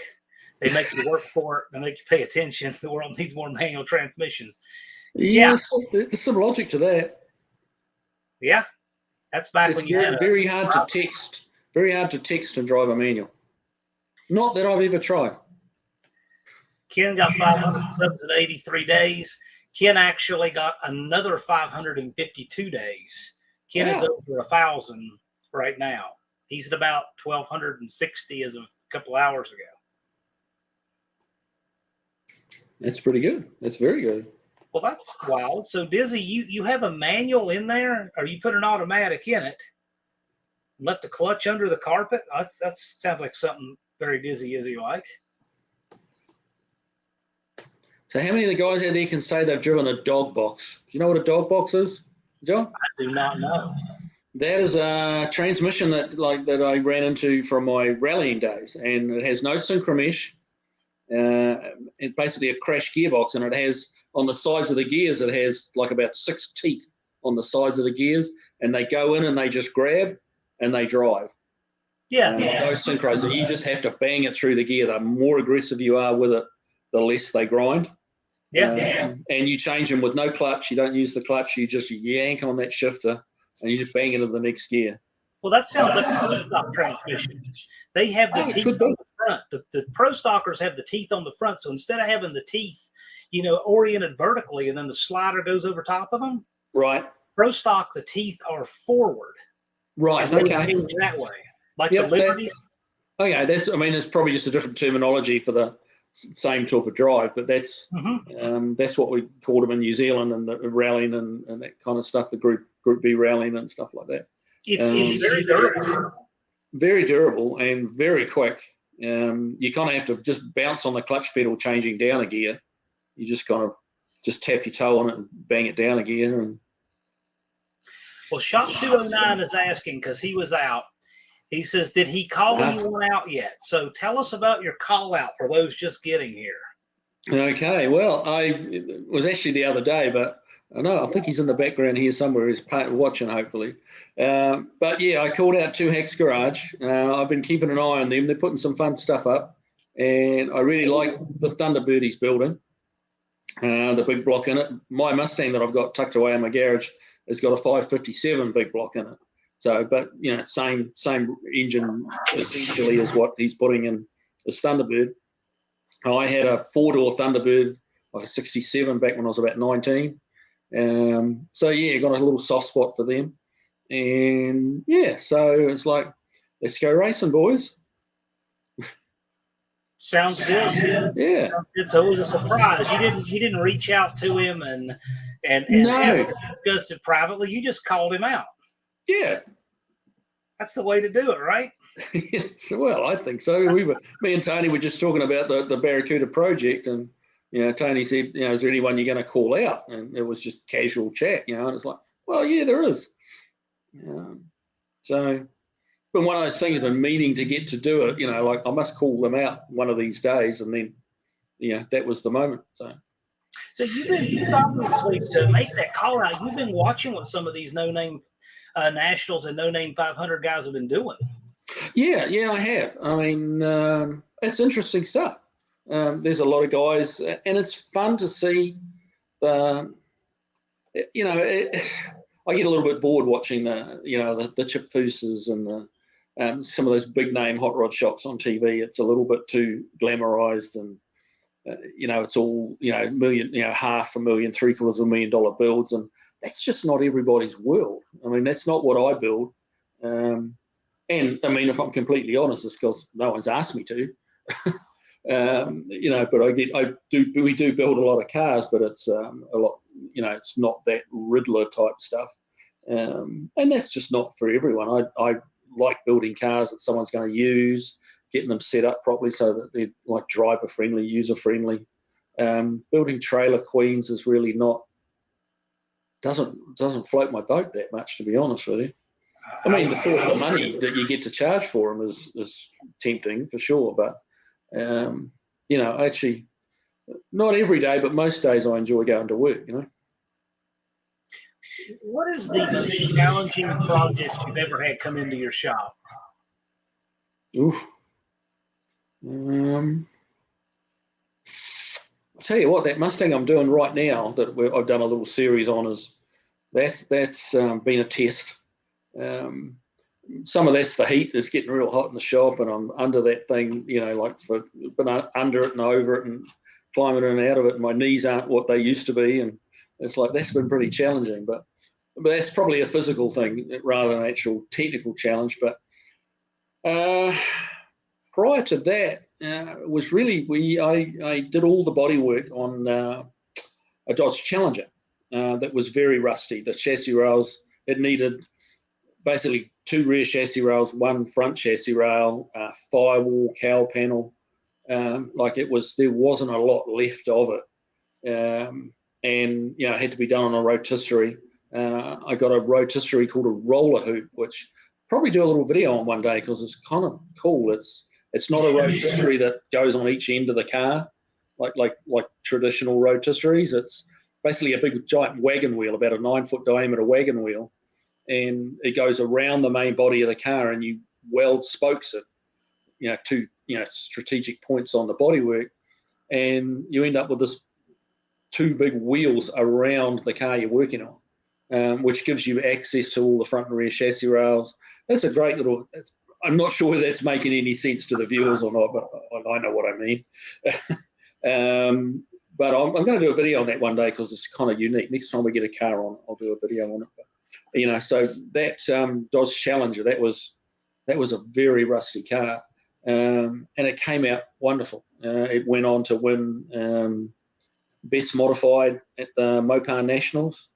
They make you work for it. They make you pay attention. The world needs more manual transmissions. Yeah. There's some logic to that. Yeah. That's back it's when you had very hard to text. Very hard to text and drive a manual. Not that I've ever tried. Ken got 500 subs in 83 days. Ken actually got another 552 days. Ken is over 1,000 right now. He's at about 1,260 as of a couple hours ago. That's pretty good. That's very good. Well, that's wild. So, Dizzy, you have a manual in there, or you put an automatic in it, left a clutch under the carpet? That sounds like something very Dizzy like. So how many of the guys out there can say they've driven a dog box? Do you know what a dog box is, John? I do not know. That is a transmission that I ran into from my rallying days, and it has no synchromesh. It's basically a crash gearbox, and it has on the sides of the gears, it has like about 6 teeth on the sides of the gears, and they go in and they just grab and they drive. Yeah. No synchros, and you just have to bang it through the gear. The more aggressive you are with it, the less they grind. And you change them with no clutch. You don't use the clutch. You just yank on that shifter, and you just bang it into the next gear. Well, that sounds like a Pro Stock transmission. They have the teeth on the front. The Pro Stockers have the teeth on the front. So instead of having the teeth, oriented vertically, and then the slider goes over top of them. Right. Pro Stock, the teeth are forward. Right. Okay. That way, like the Liberties. It's probably just a different terminology for the same type of drive, but that's what we called them in New Zealand, and the rallying and that kind of stuff. The Group B rallying and stuff like that. It's very durable. Very durable and very quick. You kind of have to just bounce on the clutch pedal changing down a gear. You just kind of tap your toe on it and bang it down a gear. And well, Shop 209 is asking because he was out. He says, did he call anyone out yet? So tell us about your call out for those just getting here. Okay. Well, it was actually the other day, but I think he's in the background here somewhere. He's watching, hopefully. But yeah, I called out 2 Hacks Garage. I've been keeping an eye on them. They're putting some fun stuff up, and I really like the Thunderbird he's building. The big block in it. My Mustang that I've got tucked away in my garage has got a 557 big block in it. So, but same engine essentially as what he's putting in the Thunderbird. I had a 4-door Thunderbird like a 67 back when I was about 19. So yeah, got a little soft spot for them. And yeah, so it's like, let's go racing, boys. Sounds good. Yeah. Sounds good. So it was a surprise. You didn't reach out to him and No. have discussed it privately. You just called him out. Yeah. That's the way to do it, right? Well, I think so. Me and Tony were just talking about the Barracuda project, and Tony said, is there anyone you're going to call out? And it was just casual chat, and it's like, well, yeah, there is. So, but one of those things, been meaning to get to do it, like I must call them out one of these days, and then, that was the moment. So you've obviously, to make that call out, you've been watching what some of these no-name nationals and no-name 500 guys have been doing. Yeah, I have. I mean, it's interesting stuff. There's a lot of guys, and it's fun to see. I get a little bit bored watching the Chip Fooses and some of those big name hot rod shops on TV. It's a little bit too glamorized, and it's all million, $500,000, $750,000 builds, and that's just not everybody's world. I mean, that's not what I build. And I mean, if I'm completely honest, it's because no one's asked me to. But we do build a lot of cars, but it's a lot, it's not that Riddler type stuff. And that's just not for everyone. I like building cars that someone's going to use, getting them set up properly so that they're like driver friendly, user friendly. Building trailer queens is really doesn't float my boat that much, to be honest with you. I mean, the thought of the money that you get to charge for them is tempting for sure, but actually, not every day, but most days I enjoy going to work. What is the most challenging project you've ever had come into your shop? Oof. I'll tell you what, that Mustang I'm doing right now that I've done a little series on that's been a test. Some of that's the heat. It's getting real hot in the shop, and I'm under that thing, been under it and over it and climbing in and out of it. And my knees aren't what they used to be, and it's like that's been pretty challenging. But that's probably a physical thing rather than an actual technical challenge. But prior to that, was really I did all the body work on a Dodge Challenger that was very rusty. The chassis rails, it needed basically 2 rear chassis rails, 1 front chassis rail, firewall, cowl panel. There wasn't a lot left of it. And it had to be done on a rotisserie. I got a rotisserie called a roller hoop, which probably do a little video on one day because it's kind of cool. It's not a rotisserie that goes on each end of the car like traditional rotisseries. It's basically a big giant wagon wheel, about a 9-foot diameter wagon wheel, and it goes around the main body of the car, and you weld spokes at to strategic points on the bodywork, and you end up with this 2 big wheels around the car you're working on, which gives you access to all the front and rear chassis rails. That's a great little. I'm not sure that's making any sense to the viewers or not, but I know what I mean. But I'm going to do a video on that one day because it's kind of unique. Next time we get a car on, I'll do a video on it. But, so that Dodge Challenger, that was a very rusty car, and it came out wonderful. It went on to win Best Modified at the Mopar Nationals.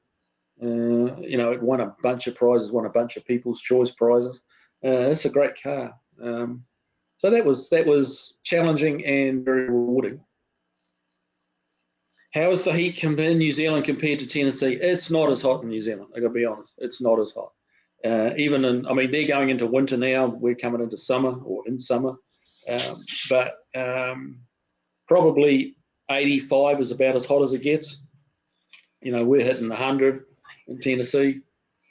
It won a bunch of prizes, won a bunch of People's Choice prizes. It's a great car. So that was challenging and very rewarding. How is the heat in New Zealand compared to Tennessee? It's not as hot in New Zealand. I got to be honest. It's not as hot. They're going into winter now. We're coming into summer or in summer. But probably 85 is about as hot as it gets. We're hitting 100 in Tennessee.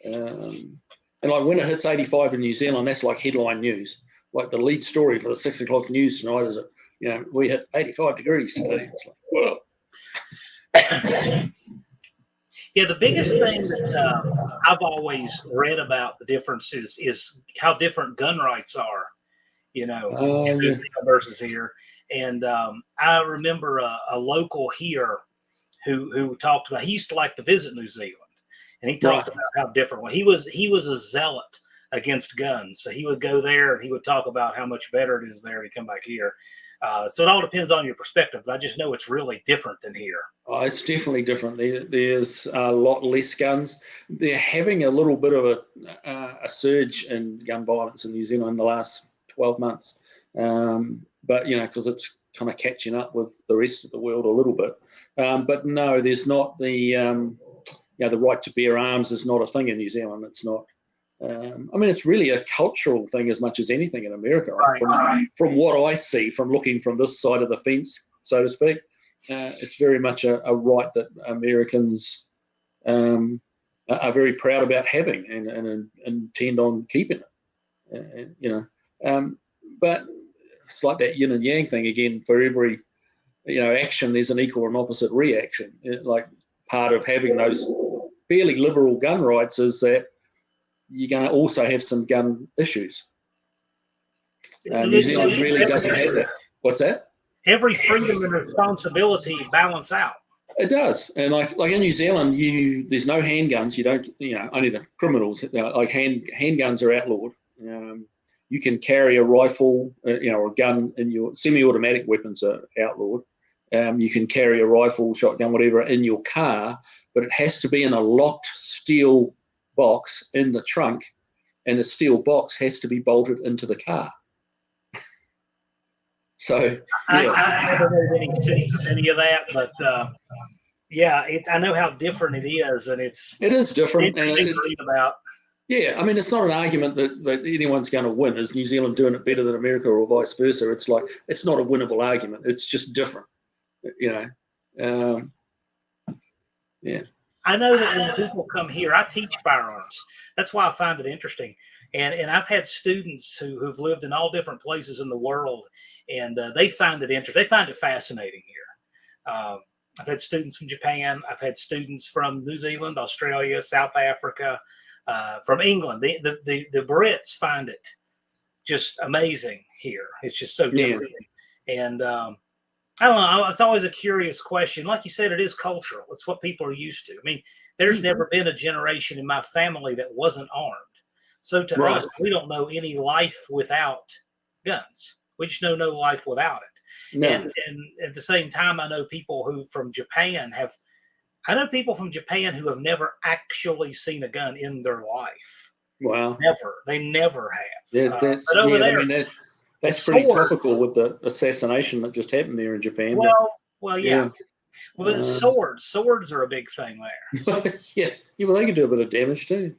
And when it hits 85 in New Zealand, that's like headline news. Like the lead story for the 6 o'clock news tonight is we hit 85 degrees today. It's like, whoa. Yeah, the biggest thing that I've always read about the differences is how different gun rights are, versus here. And I remember a local here who talked about, he used to like to visit New Zealand, and he talked about how different he was a zealot against guns. So he would go there and he would talk about how much better it is there to come back here. So it all depends on your perspective, but I just know it's really different than here. Oh, it's definitely different. There's a lot less guns. They're having a little bit of a surge in gun violence in New Zealand in the last 12 months. But, because it's kind of catching up with the rest of the world a little bit. But no, there's not the right to bear arms is not a thing in New Zealand. It's not. It's really a cultural thing as much as anything in America, right? From what I see, from looking from this side of the fence, so to speak, it's very much a right that Americans are very proud about having and intend on keeping it. But it's like that yin and yang thing again. For every action, there's an equal and opposite reaction. Like part of having those fairly liberal gun rights is that you're going to also have some gun issues. New Zealand really doesn't have that. What's that? Every freedom and responsibility balance out. It does, and like in New Zealand, there's no handguns. You don't, only the criminals. Like handguns are outlawed. You can carry a rifle, or a gun in your semi-automatic weapons are outlawed. You can carry a rifle, shotgun, whatever, in your car, but it has to be in a locked steel box in the trunk, and the steel box has to be bolted into the car. So I never know any cities of any of that, but I know how different it is, and it is different. And about. Yeah, it's not an argument that anyone's going to win. Is New Zealand doing it better than America or vice versa? It's like it's not a winnable argument. It's just different, Yeah. I know that when people come here, I teach firearms. That's why I find it interesting. And I've had students who've lived in all different places in the world, and they find it interesting. They find it fascinating here. I've had students from Japan. I've had students from New Zealand, Australia, South Africa, from England. The Brits find it just amazing here. It's just so different. Yeah. And I don't know. It's always a curious question. Like you said, it is cultural. It's what people are used to. There's never been a generation in my family that wasn't armed. So to us, we don't know any life without guns. We just know no life without it. No. And at the same time, I know people who from Japan have never actually seen a gun in their life. Wow. Never. They never have. Yeah, but over there, that's pretty topical with the assassination that just happened there in Japan. Well, yeah. Well, swords are a big thing there. Yeah. Well, they can do a bit of damage too.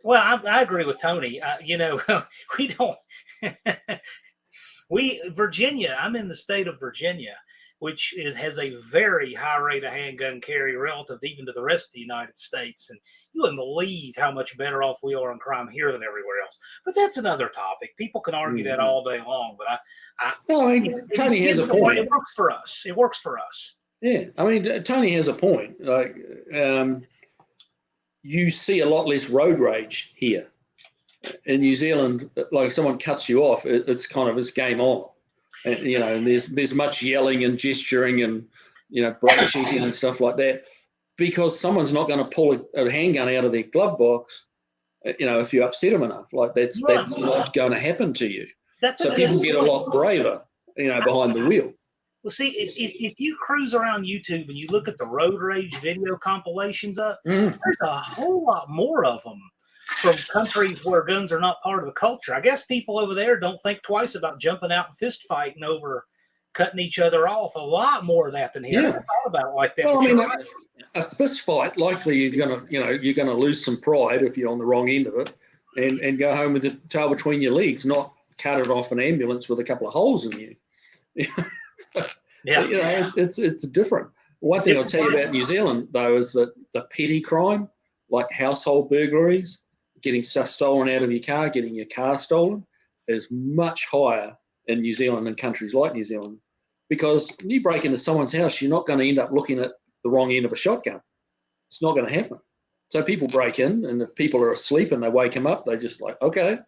Well, I agree with Tony. We don't. Virginia. I'm in the state of Virginia, which has a very high rate of handgun carry relative even to the rest of the United States. And you wouldn't believe how much better off we are in crime here than everywhere else. But that's another topic. People can argue that all day long. But Tony has a point. It works for us. It works for us. Yeah, Tony has a point. Like, you see a lot less road rage here. In New Zealand, like if someone cuts you off, it's game on. And there's much yelling and gesturing and brake checking and stuff like that, because someone's not going to pull a handgun out of their glove box, if you upset them enough. Like that's not going to happen to you. So people get a lot braver, behind the wheel. Well, see, if you cruise around YouTube and you look at the road rage video compilations there's a whole lot more of them from countries where guns are not part of the culture. I guess people over there don't think twice about jumping out and fist fighting over cutting each other off. A lot more of that than here. Yeah. I never thought about it like that. Well, a fist fight, likely you're gonna lose some pride if you're on the wrong end of it, and go home with the tail between your legs, not cut it off an ambulance with a couple of holes in you. It's different. One thing I'll tell you about New Zealand though is that the petty crime, like household burglaries, getting stuff stolen out of your car, getting your car stolen, is much higher in New Zealand than countries like New Zealand. Because when you break into someone's house, you're not going to end up looking at the wrong end of a shotgun. It's not going to happen. So people break in, and if people are asleep and they wake them up, they're just like, okay,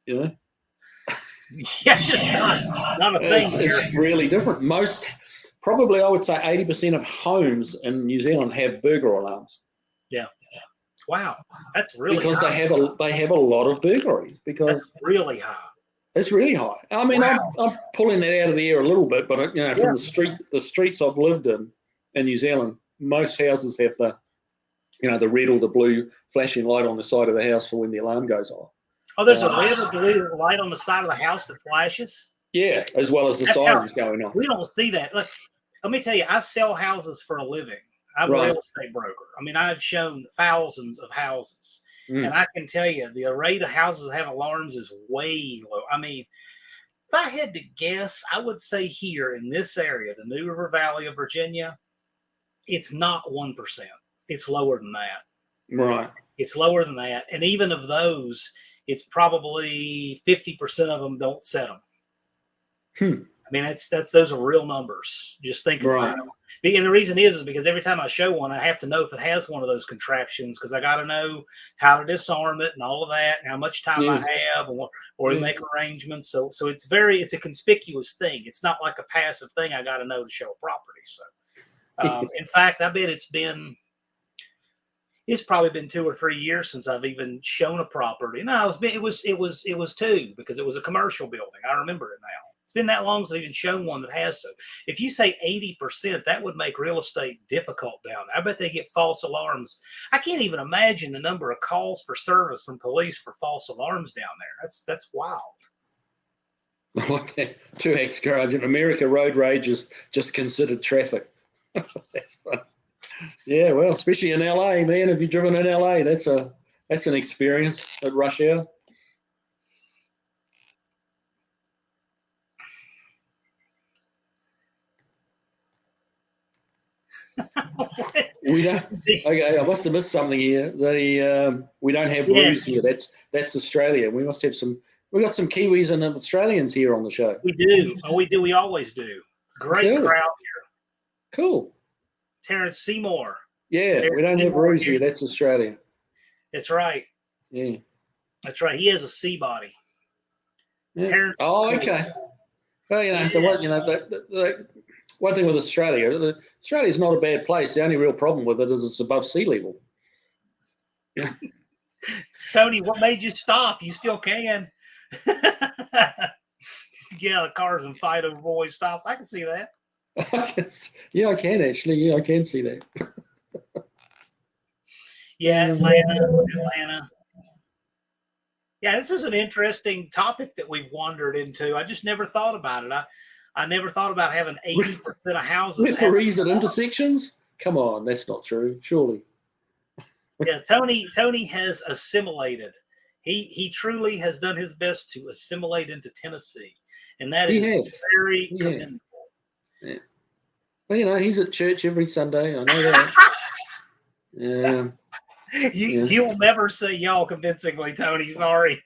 Yeah, just not a thing. It's really different. Most probably I would say 80% of homes in New Zealand have burglar alarms. Yeah. Wow, that's really because high. they have a lot of burglaries because that's really high. It's really high. I mean, Wow. I'm pulling that out of the air a little bit, but from the streets I've lived in New Zealand, most houses have the red or the blue flashing light on the side of the house for when the alarm goes off. Oh, there's a red or blue light on the side of the house that flashes? Yeah, as well as the sirens going on. We don't see that. Look, let me tell you, I sell houses for a living. I'm a real estate broker. I mean, I've shown thousands of houses, and I can tell you the rate of houses that have alarms is way low. I mean, if I had to guess, I would say here in this area, the New River Valley of Virginia, it's not 1%. It's lower than that. Right. It's lower than that. And even of those, it's probably 50% of them don't set them. I mean, those are real numbers. Just thinking about them. And the reason is because every time I show one, I have to know if it has one of those contraptions because I got to know how to disarm it and all of that, and how much time I have, or we make arrangements. So it's a conspicuous thing. It's not like a passive thing I got to know to show a property. So, in fact, I bet it's probably been 2 or 3 years since I've even shown a property. No, it was 2 because it was a commercial building. I remember it now. It's been that long since I've even shown one that has so. If you say 80%, that would make real estate difficult down there. I bet they get false alarms. I can't even imagine the number of calls for service from police for false alarms down there. That's wild. I like that. 2X garage in America, road rage is just considered traffic. That's fun. Yeah, well, especially in LA, man. If you've driven in LA, that's an experience at rush hour. We don't. Okay, I must have missed something here. We don't have roos here. That's Australia. We must have some. We got some Kiwis and Australians here on the show. We do. Oh, we do. We always do. Great crowd here. Cool. Terrence Seymour. Yeah, we don't have roos here. That's Australia. That's right. Yeah. That's right. He has a C body. Yeah. Okay. Well, the one thing with Australia is not a bad place. The only real problem with it is it's above sea level. Yeah. Tony, what made you stop? You still can. Get out of cars and fight over boys stop. I can see that. Yeah, I can actually. Yeah, I can see that. Yeah, Atlanta. Yeah, this is an interesting topic that we've wandered into. I just never thought about it. I never thought about having 80% of houses. Referees at intersections? Come on, that's not true, surely. Yeah, Tony has assimilated. He truly has done his best to assimilate into Tennessee, and that is very commendable. Yeah. Well, he's at church every Sunday. I know that. Yeah. You'll never say y'all convincingly, Tony. Sorry.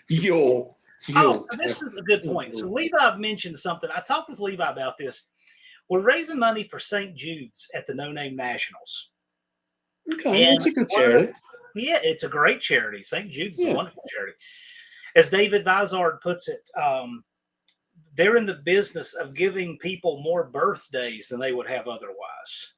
Yo. Oh, this is a good point. So Levi mentioned something. I talked with Levi about this. We're raising money for St. Jude's at the No Name Nationals. Okay, it's a good charity. Yeah, it's a great charity. St. Jude's is a wonderful charity. As David Vizard puts it, they're in the business of giving people more birthdays than they would have otherwise.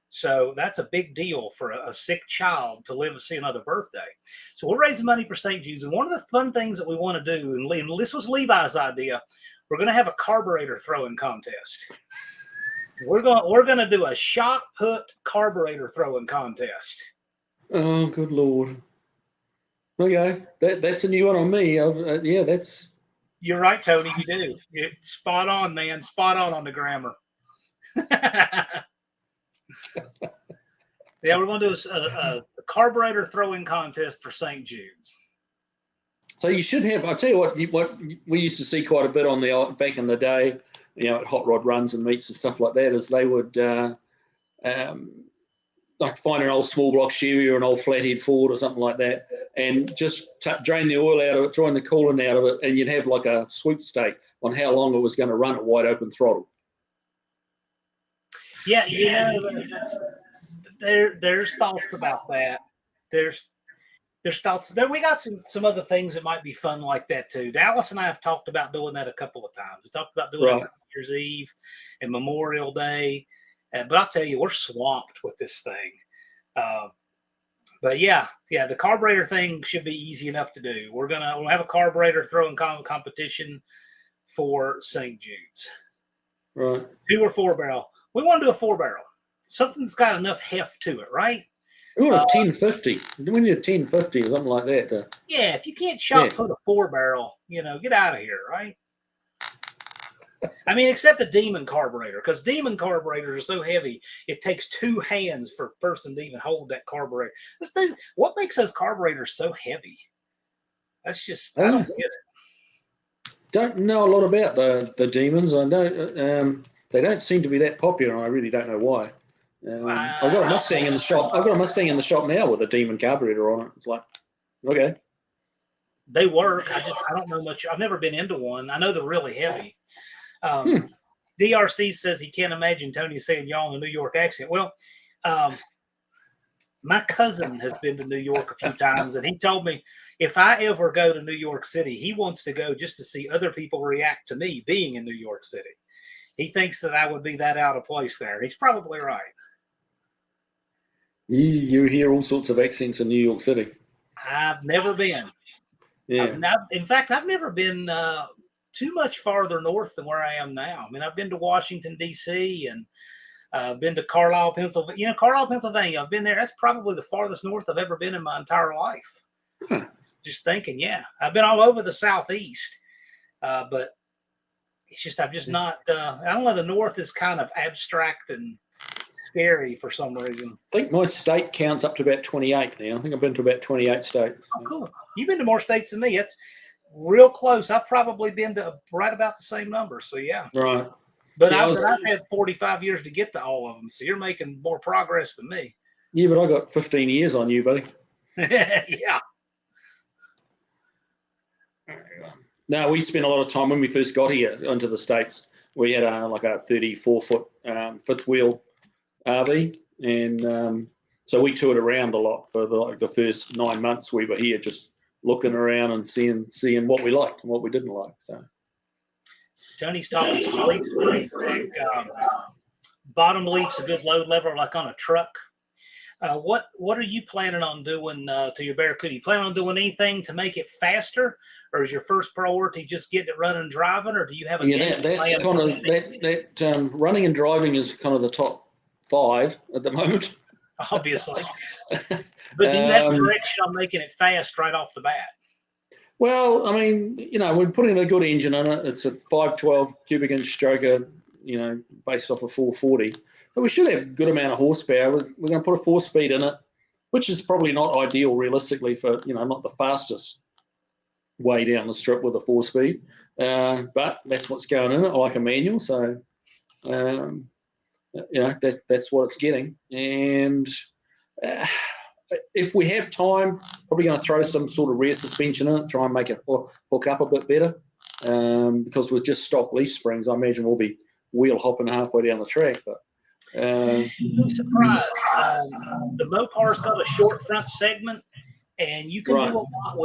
So that's a big deal for a sick child to live and see another birthday. So we're raising money for St. Jude's. And one of the fun things that we want to do, and this was Levi's idea, we're going to have a carburetor throwing contest. We're going to do a shot put carburetor throwing contest. Oh, good Lord. Okay, that's a new one on me. That's. You're right, Tony. You do. It's spot on, man. Spot on the grammar. Yeah, we're going to do a carburetor throwing contest for St. Jude's. So you should have. I'll tell you what we used to see quite a bit on back in the day, at hot rod runs and meets and stuff like that, is they would like find an old small block Chevy or an old flathead Ford or something like that, and just drain the oil out of it, drain the coolant out of it, and you'd have like a sweepstake on how long it was going to run at wide open throttle. Yeah, there's thoughts about that. There's there's thoughts there. We got some other things that might be fun like that too. Dallas and I have talked about doing that a couple of times. We talked about doing it for New Year's Eve and Memorial Day, but I'll tell you, we're swamped with this thing. But yeah, the carburetor thing should be easy enough to do. We'll have a carburetor throwing competition for St. Jude's. Right. 2 or 4 barrel. We want to do a 4 barrel. Something that's got enough heft to it, right? We want a 1050. We need a 1050 or something like that. Yeah, if you can't put a 4 barrel, get out of here, right? I mean, except the Demon carburetor, because Demon carburetors are so heavy, it takes 2 hands for a person to even hold that carburetor. What makes those carburetors so heavy? That's just, I don't get it. Don't know a lot about the Demons. I know they don't seem to be that popular, and I really don't know why. I've got a Mustang in the shop. I've got a Mustang in the shop now with a Demon carburetor on it. It's like, okay. They work. I don't know much. I've never been into one. I know they're really heavy. DRC says he can't imagine Tony saying y'all in a New York accent. Well, my cousin has been to New York a few times, and he told me if I ever go to New York City, he wants to go just to see other people react to me being in New York City. He thinks that I would be that out of place there. He's probably right. You hear all sorts of accents in New York City. I've never been. Yeah. In fact, I've never been too much farther north than where I am now. I mean, I've been to Washington, D.C., and I've been to Carlisle, Pennsylvania. Carlisle, Pennsylvania, I've been there. That's probably the farthest north I've ever been in my entire life. Just thinking, I've been all over the Southeast. But it's just, I'm just not, I don't know, the North is kind of abstract and scary for some reason. I think my state counts up to about 28 now. I think I've been to about 28 states. Oh, cool. You've been to more states than me. That's real close. I've probably been to right about the same number. So, yeah. Right. But I've had 45 years to get to all of them. So you're making more progress than me. Yeah, but I got 15 years on you, buddy. Yeah. No, we spent a lot of time when we first got here into the States. We had like a 34-foot fifth wheel RV, and so we toured around a lot for the first 9 months we were here, just looking around and seeing what we liked and what we didn't like. So Tony's talking some leaf springs. Bottom leaf's a good load lever, like on a truck. What are you planning on doing to your Barracuda? You plan on doing anything to make it faster, or is your first priority just getting it running and driving, or do you have a game that's plan? kind of that running and driving is kind of the top 5 at the moment. Obviously, but do you have a direction on making it fast right off the bat? Well, I mean, we're putting a good engine on it. It's a 512 cubic inch stroker, based off a 440. But we should have a good amount of horsepower. We're going to put a 4-speed in it, which is probably not ideal realistically for, not the fastest way down the strip with a 4-speed. But that's what's going in it. I like a manual, so that's what it's getting. And if we have time, probably going to throw some sort of rear suspension in it, try and make it hook up a bit better. Because with just stock leaf springs, I imagine we'll be wheel hopping halfway down the track. But I'm surprised. The Mopar's got a short front segment, and you can do a lot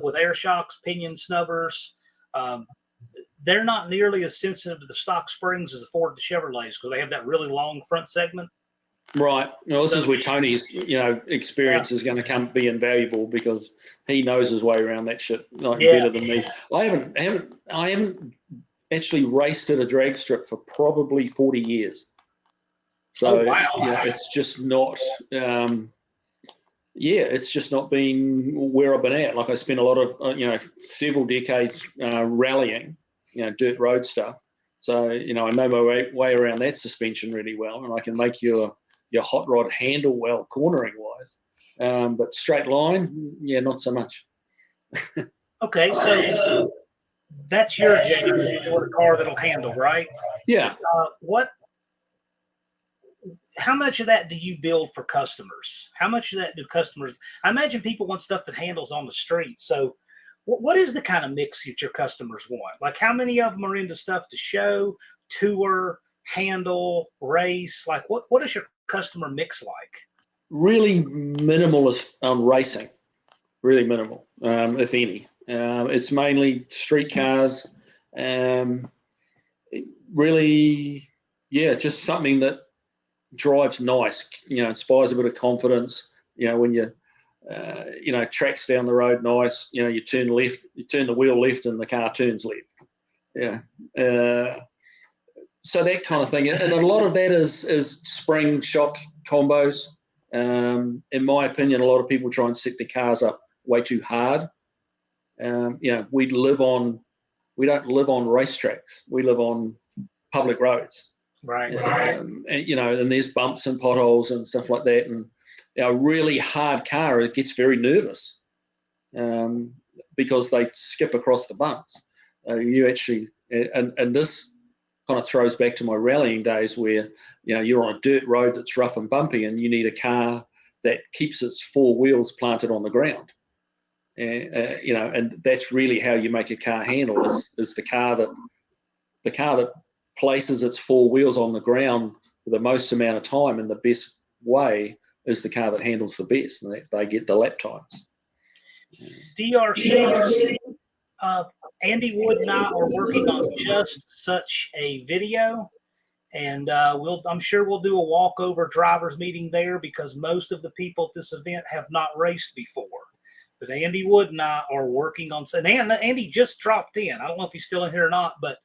with air shocks, pinion snubbers. They're not nearly as sensitive to the stock springs as the Ford and Chevrolets because they have that really long front segment. Right. Well, this is where Tony's, experience is going to be invaluable because he knows his way around that shit better than me. I haven't actually raced at a drag strip for probably 40 years. So it's just not, it's just not been where I've been at. Like I spent a lot of, several decades rallying, dirt road stuff. So, I know my way around that suspension really well, and I can make your hot rod handle well cornering wise. But straight line, not so much. Okay, so that's your jam. You want a car that'll handle, right? Yeah. How much of that do you build for customers? How much of that do customers? I imagine people want stuff that handles on the street. So, what is the kind of mix that your customers want? Like, how many of them are into stuff to show, tour, handle, race? Like, what is your customer mix like? Really minimalist racing. really minimal, if any. It's mainly street cars. Really, yeah, just something that drives nice, inspires a bit of confidence. When you, tracks down the road nice, you turn left, you turn the wheel left and the car turns left. Yeah. So that kind of thing. And a lot of that is spring shock combos. In my opinion, a lot of people try and set their cars up way too hard. We don't live on racetracks. We live on public roads. Right. And there's bumps and potholes and stuff like that. And a really hard car, it gets very nervous because they skip across the bumps. You actually, and this kind of throws back to my rallying days where, you're on a dirt road that's rough and bumpy and you need a car that keeps its four wheels planted on the ground. And that's really how you make a car handle is the car that places its four wheels on the ground for the most amount of time in the best way is the car that handles the best, and they get the lap times. DRC, Andy Wood and I are working on just such a video, and I'm sure we'll do a walkover drivers meeting there because most of the people at this event have not raced before. But Andy Wood and I are working on, and Andy just dropped in. I don't know if he's still in here or not, but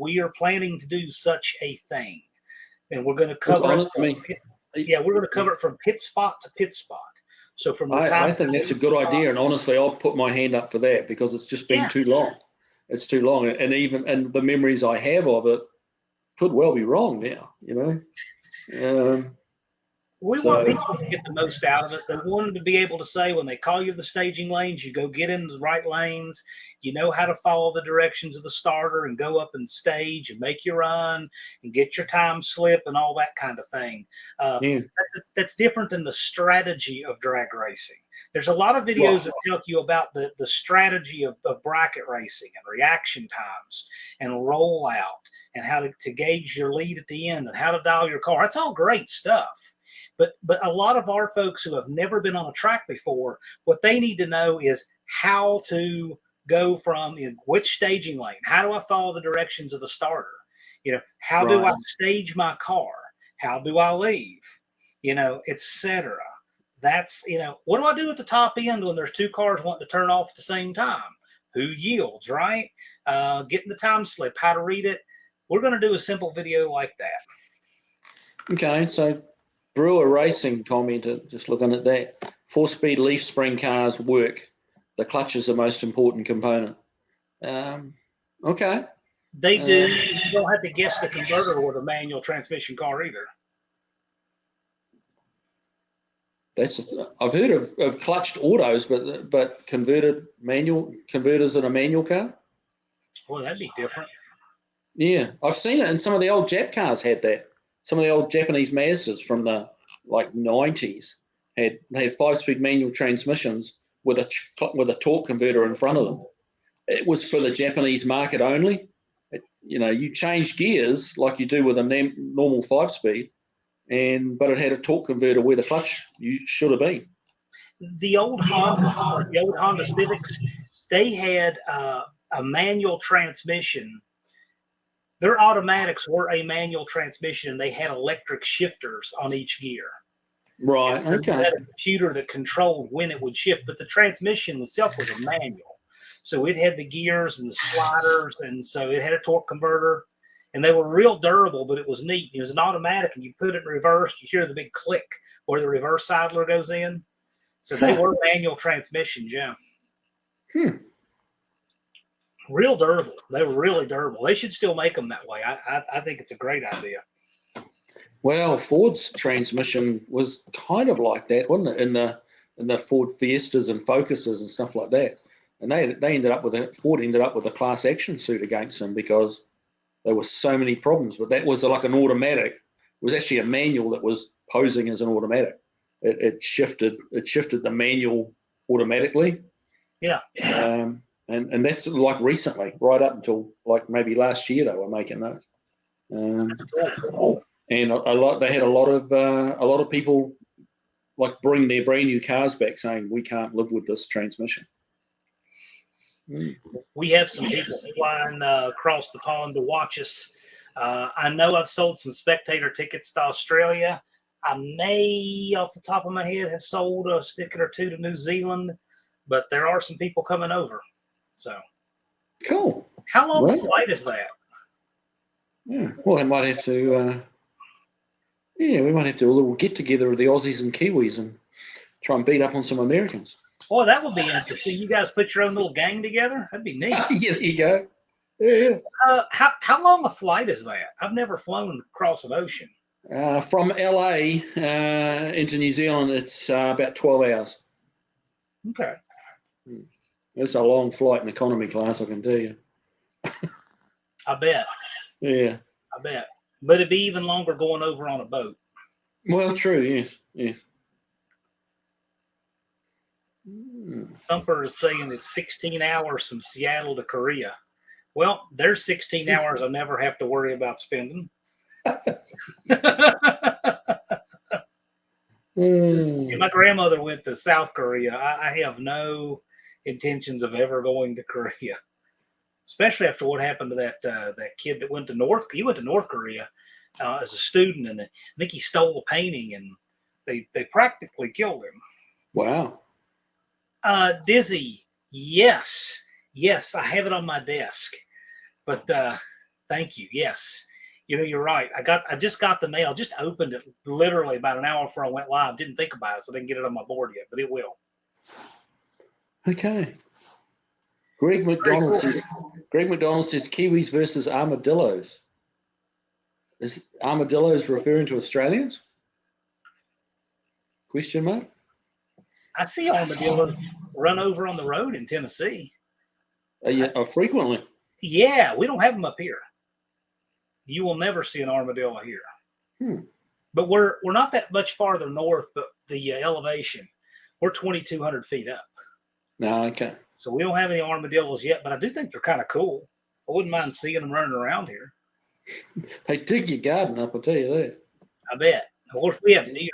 we are planning to do such a thing, and we're going to cover it. We're going to cover it from pit spot to pit spot. So from the time I think that's a good idea, and honestly, I'll put my hand up for that because it's just been too long. It's too long, and the memories I have of it could well be wrong now. We want people to get the most out of it. They want them to be able to say when they call you the staging lanes, you go get in the right lanes. You know how to follow the directions of the starter and go up and stage and make your run and get your time slip and all that kind of thing. That's different than the strategy of drag racing. There's a lot of videos that tell you about the strategy of bracket racing and reaction times and rollout and how to gauge your lead at the end and how to dial your car. That's all great stuff. But a lot of our folks who have never been on a track before, what they need to know is how to go from which staging lane. How do I follow the directions of the starter? How do I stage my car? How do I leave? Etc. That's, what do I do at the top end when there's two cars wanting to turn off at the same time? Who yields, right? Getting the time slip, how to read it. We're going to do a simple video like that. Okay, so Brewer Racing commented, just looking at that, 4-speed leaf spring cars work. The clutch is the most important component. Okay. They do. You don't have to guess the converter with a manual transmission car either. I've heard of clutched autos, but converters in a manual car. Well, that'd be different. Yeah, I've seen it, and some of the old Jap cars had that. Some of the old Japanese Mazdas from the 90s had 5-speed manual transmissions with a torque converter in front of them. It was for the Japanese market only. You change gears like you do with a normal 5-speed, but it had a torque converter where the clutch should have been. The old Honda Civics, they had a manual transmission. Their automatics were a manual transmission, and they had electric shifters on each gear. Right, okay. They had a computer that controlled when it would shift, but the transmission itself was a manual. So it had the gears and the sliders, and so it had a torque converter, and they were real durable, but it was neat. It was an automatic, and you put it in reverse, you hear the big click where the reverse sidler goes in. So they were manual transmissions, yeah. Real durable. They were really durable. They should still make them that way. I think it's a great idea. Well, Ford's transmission was kind of like that, wasn't it? In the Ford Fiestas and Focuses and stuff like that. And Ford ended up with a class action suit against them because there were so many problems. But that was like an automatic. It was actually a manual that was posing as an automatic. It shifted the manual automatically. Yeah. And that's like recently, right up until like maybe last year they were making those. And they had a lot of people like bring their brand new cars back saying, we can't live with this transmission. We have some people flying across the pond to watch us. I know I've sold some spectator tickets to Australia. I may, off the top of my head, have sold a ticket or two to New Zealand, but there are some people coming over. So cool. How long a flight is that? Yeah. Well, I might have to. We might have to do a little get together of the Aussies and Kiwis and try and beat up on some Americans. Oh, that would be interesting. You guys put your own little gang together? That'd be neat. Yeah, there you go. Yeah. How long a flight is that? I've never flown across an ocean. From LA into New Zealand, it's about 12 hours. Okay. It's a long flight in economy class, I can tell you. I bet. Yeah. I bet. But it'd be even longer going over on a boat. Well, true, yes. Thumper is saying it's 16 hours from Seattle to Korea. Well, there's 16 hours I never have to worry about spending. My grandmother went to South Korea. I have no intentions of ever going to Korea, especially after what happened to that kid that went to North. He went to North Korea as a student, and I think he stole a painting, and they practically killed him. Wow. Dizzy, yes, I have it on my desk, but thank you. Yes, you're right. I just got the mail. Just opened it literally about an hour before I went live. Didn't think about it, so I didn't get it on my board yet, but it will. Okay. Greg McDonald says Kiwis versus armadillos. Is armadillos referring to Australians? Question mark. I see armadillos run over on the road in Tennessee. Frequently. Yeah, we don't have them up here. You will never see an armadillo here. But we're not that much farther north, but the elevation, we're 2,200 feet up. No, okay. So we don't have any armadillos yet, but I do think they're kind of cool. I wouldn't mind seeing them running around here. They dig your garden up, I'll tell you that. I bet. Or if we have deer,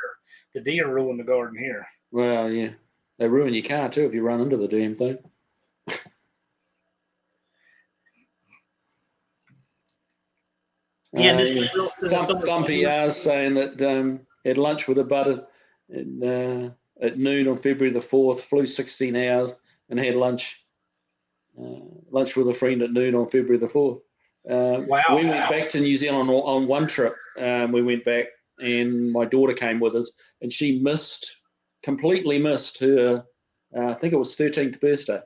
the deer ruin the garden here. Well, yeah. They ruin your car too if you run into the damn thing. Yeah, some VRs saying that had lunch with a bud at noon on February the 4th, flew 16 hours and had lunch with a friend at noon on February the 4th. Wow. We went back to New Zealand on one trip. We went back and my daughter came with us and she completely missed her, I think it was 13th birthday,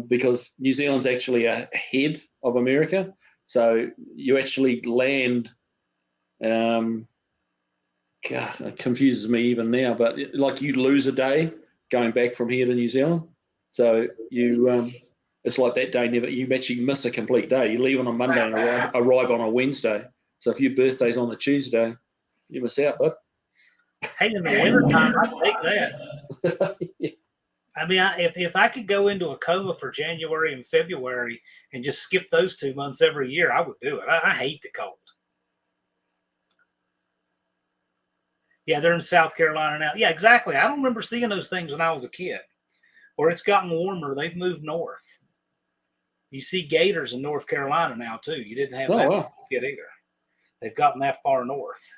because New Zealand's actually ahead of America. So you actually land, God, it confuses me even now, but like you lose a day going back from here to New Zealand. So you, it's like that day you actually miss a complete day. You leave on a Monday and arrive on a Wednesday. So if your birthday's on a Tuesday, you miss out, bud. Hey, in the wintertime, I'd take that. Yeah. I mean, if I could go into a coma for January and February and just skip those 2 months every year, I would do it. I hate the cold. Yeah, they're in South Carolina now. Yeah, exactly. I don't remember seeing those things when I was a kid. Or it's gotten warmer. They've moved north. You see gators in North Carolina now, too. You didn't have that yet either. They've gotten that far north.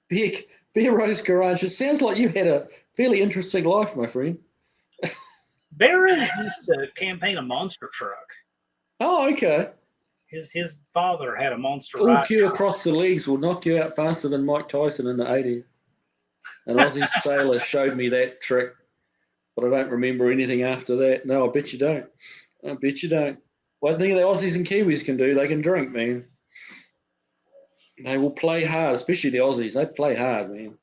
Beer Rose Garage, it sounds like you've had a fairly interesting life, my friend. Bear Rose used to campaign a monster truck. Oh, okay. His father had a monster Full ride cue truck. Across the legs will knock you out faster than Mike Tyson in the 80s. An Aussie sailor showed me that trick, but I don't remember anything after that. No, I bet you don't. One thing the Aussies and Kiwis can do, they can drink, man. They will play hard, especially the Aussies. They play hard, man.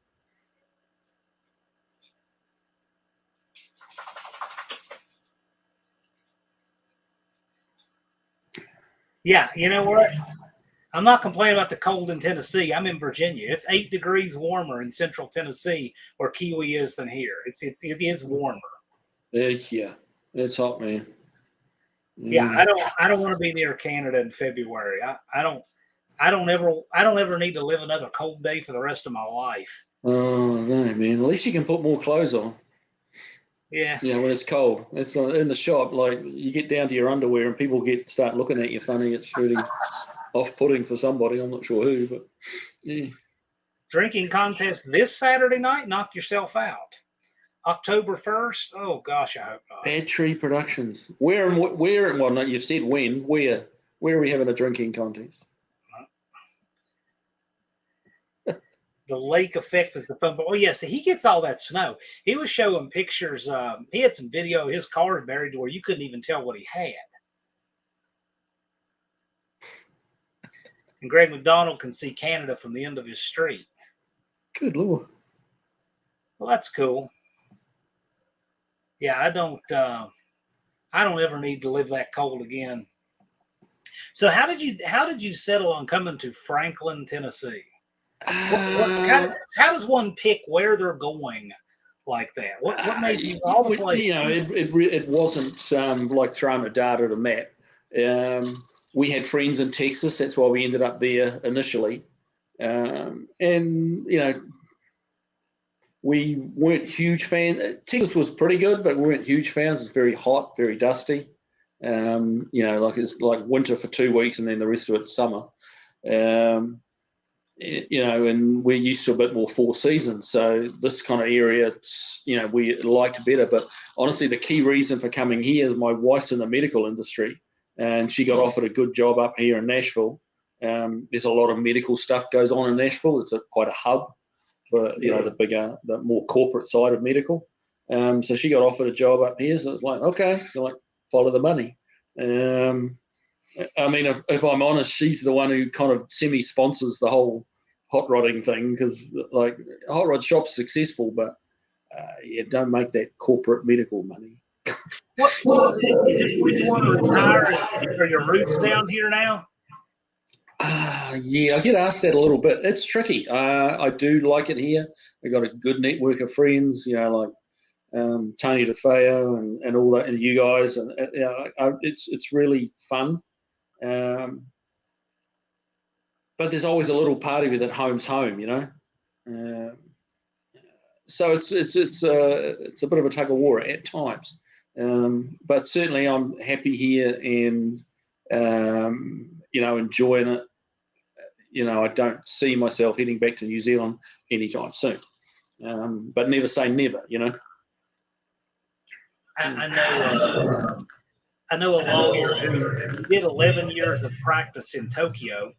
Yeah, you know what? I'm not complaining about the cold in Tennessee. I'm in Virginia. It's 8 degrees warmer in central Tennessee where Kiwi is than here. It is warmer. Yeah, it's hot, man. Yeah, I don't want to be near Canada in February. I don't I don't ever need to live another cold day for the rest of my life. Oh no, man! At least you can put more clothes on. Yeah. When it's cold. It's in the shop. Like you get down to your underwear and people start looking at you funny. It's really off-putting for somebody. I'm not sure who, but yeah. Drinking contest this Saturday night. Knock yourself out. October 1st. Oh gosh, I hope not. Bad Tree Productions. Where and well, no, you've said when. Where are we having a drinking contest? The lake effect is the fun. But yeah, so he gets all that snow. He was showing pictures. He had some video of his cars buried to where you couldn't even tell what he had. And Greg McDonald can see Canada from the end of his street. Good Lord. Well, that's cool. Yeah, I don't ever need to live that cold again. So how did you settle on coming to Franklin, Tennessee? How does one pick where they're going like that? What made you all the places? It wasn't like throwing a dart at a map. We had friends in Texas. That's why we ended up there initially. And we weren't huge fans. Texas was pretty good, but we weren't huge fans. It's very hot, very dusty. It's like winter for 2 weeks and then the rest of it's summer. And we're used to a bit more 4 seasons. So this kind of area, we liked better. But honestly, the key reason for coming here is my wife's in the medical industry and she got offered a good job up here in Nashville. There's a lot of medical stuff goes on in Nashville. It's quite a hub for, the more corporate side of medical. So she got offered a job up here. So it's like, okay, follow the money. If I'm honest, she's the one who kind of semi-sponsors the whole hot rodding thing because, hot rod shop's successful, but don't make that corporate medical money. So is this where you want to retire? Are your roots down here now? Yeah, I get asked that a little bit. It's tricky. I do like it here. I got a good network of friends, like Tony DeFeo and all that, and you guys, and it's really fun. But there's always a little part of you that home's home, so it's a bit of a tug of war at times. But certainly I'm happy here and enjoying it. I don't see myself heading back to New Zealand anytime soon. But never say never, I know a lawyer who did 11 years of practice in Tokyo,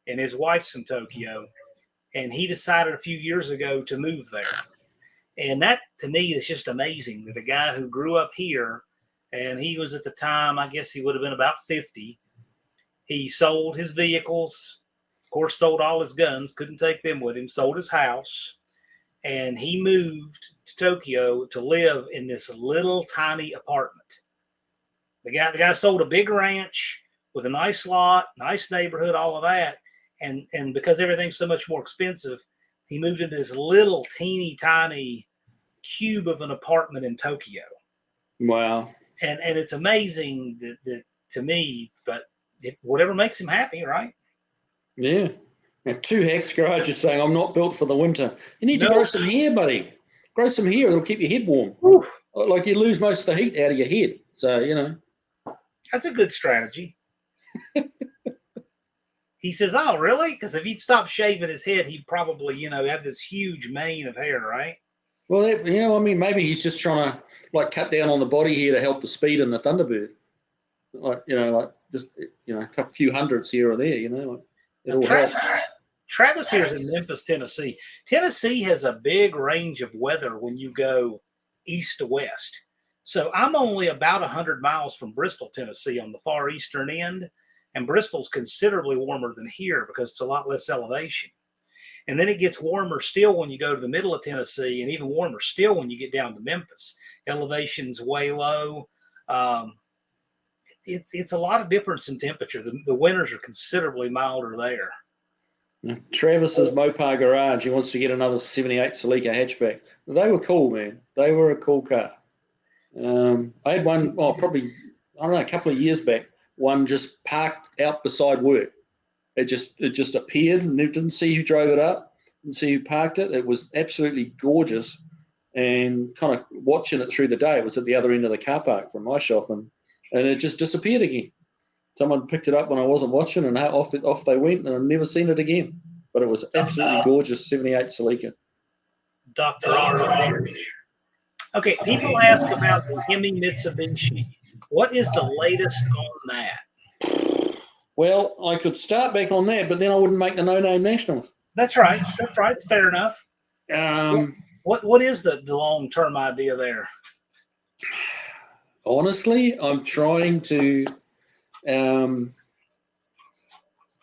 and his wife's in Tokyo, and he decided a few years ago to move there. And that, to me, is just amazing that a guy who grew up here, and he was at the time, I guess he would have been about 50, he sold his vehicles, of course, sold all his guns, couldn't take them with him, sold his house, and he moved to Tokyo to live in this little tiny apartment. The guy sold a big ranch with a nice lot, nice neighborhood, all of that. And because everything's so much more expensive, he moved into this little teeny tiny cube of an apartment in Tokyo. Wow. And it's amazing that to me, but whatever makes him happy, right? Yeah. Now, 2 Hacks Garage is saying, I'm not built for the winter. You need to grow some hair, buddy. Grow some hair. It'll keep your head warm. Oof. Like you lose most of the heat out of your head. So, That's a good strategy. He says, oh, really? Because if he'd stopped shaving his head, he'd probably, have this huge mane of hair, right? Well, maybe he's just trying to, cut down on the body here to help the speed in the Thunderbird. A few hundreds here or there, it all helps. Travis here's in Memphis, Tennessee. Tennessee has a big range of weather when you go east to west. So I'm only about 100 miles from Bristol, Tennessee on the far eastern end. And Bristol's considerably warmer than here because it's a lot less elevation. And then it gets warmer still when you go to the middle of Tennessee, and even warmer still when you get down to Memphis. Elevation's way low. It's a lot of difference in temperature. The winters are considerably milder there. Travis's Mopar Garage, he wants to get another 78 Celica hatchback. They were cool, man. They were a cool car. I had one, probably, a couple of years back, one just parked out beside work. It just appeared, and didn't see who drove it up, didn't see who parked it. It was absolutely gorgeous, and kind of watching it through the day. It was at the other end of the car park from my shop, and it just disappeared again. Someone picked it up when I wasn't watching, and off they went, and I've never seen it again. But it was absolutely gorgeous, 78 Celica. Dr. R. Okay, people ask about the Hemi Mitsubishi. What is the latest on that? Well, I could start back on that, but then I wouldn't make the no-name nationals. That's right. That's right. It's fair enough. What is the long-term idea there? Honestly, I'm trying to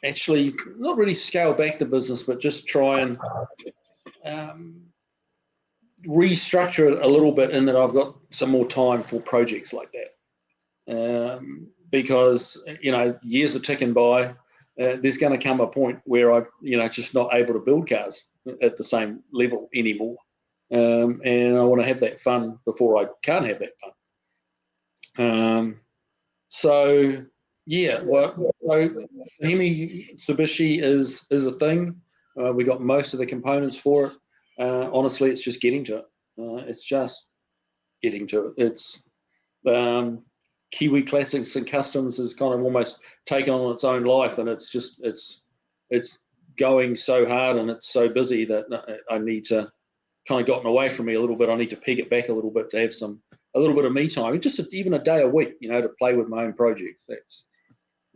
actually not really scale back the business, but just try and restructure it a little bit, in that I've got some more time for projects like that. Because, years are ticking by. There's going to come a point where I, just not able to build cars at the same level anymore. And I want to have that fun before I can't have that fun. So Hemi Mitsubishi is a thing. We got most of the components for it. Honestly, it's just getting to it. It's just getting to it. It's Kiwi Classics and Customs is kind of almost taken on its own life, and it's going so hard and it's so busy that I need to kind of gotten away from me a little bit. I need to peg it back a little bit to have a little bit of me time, just even a day a week, to play with my own projects. That's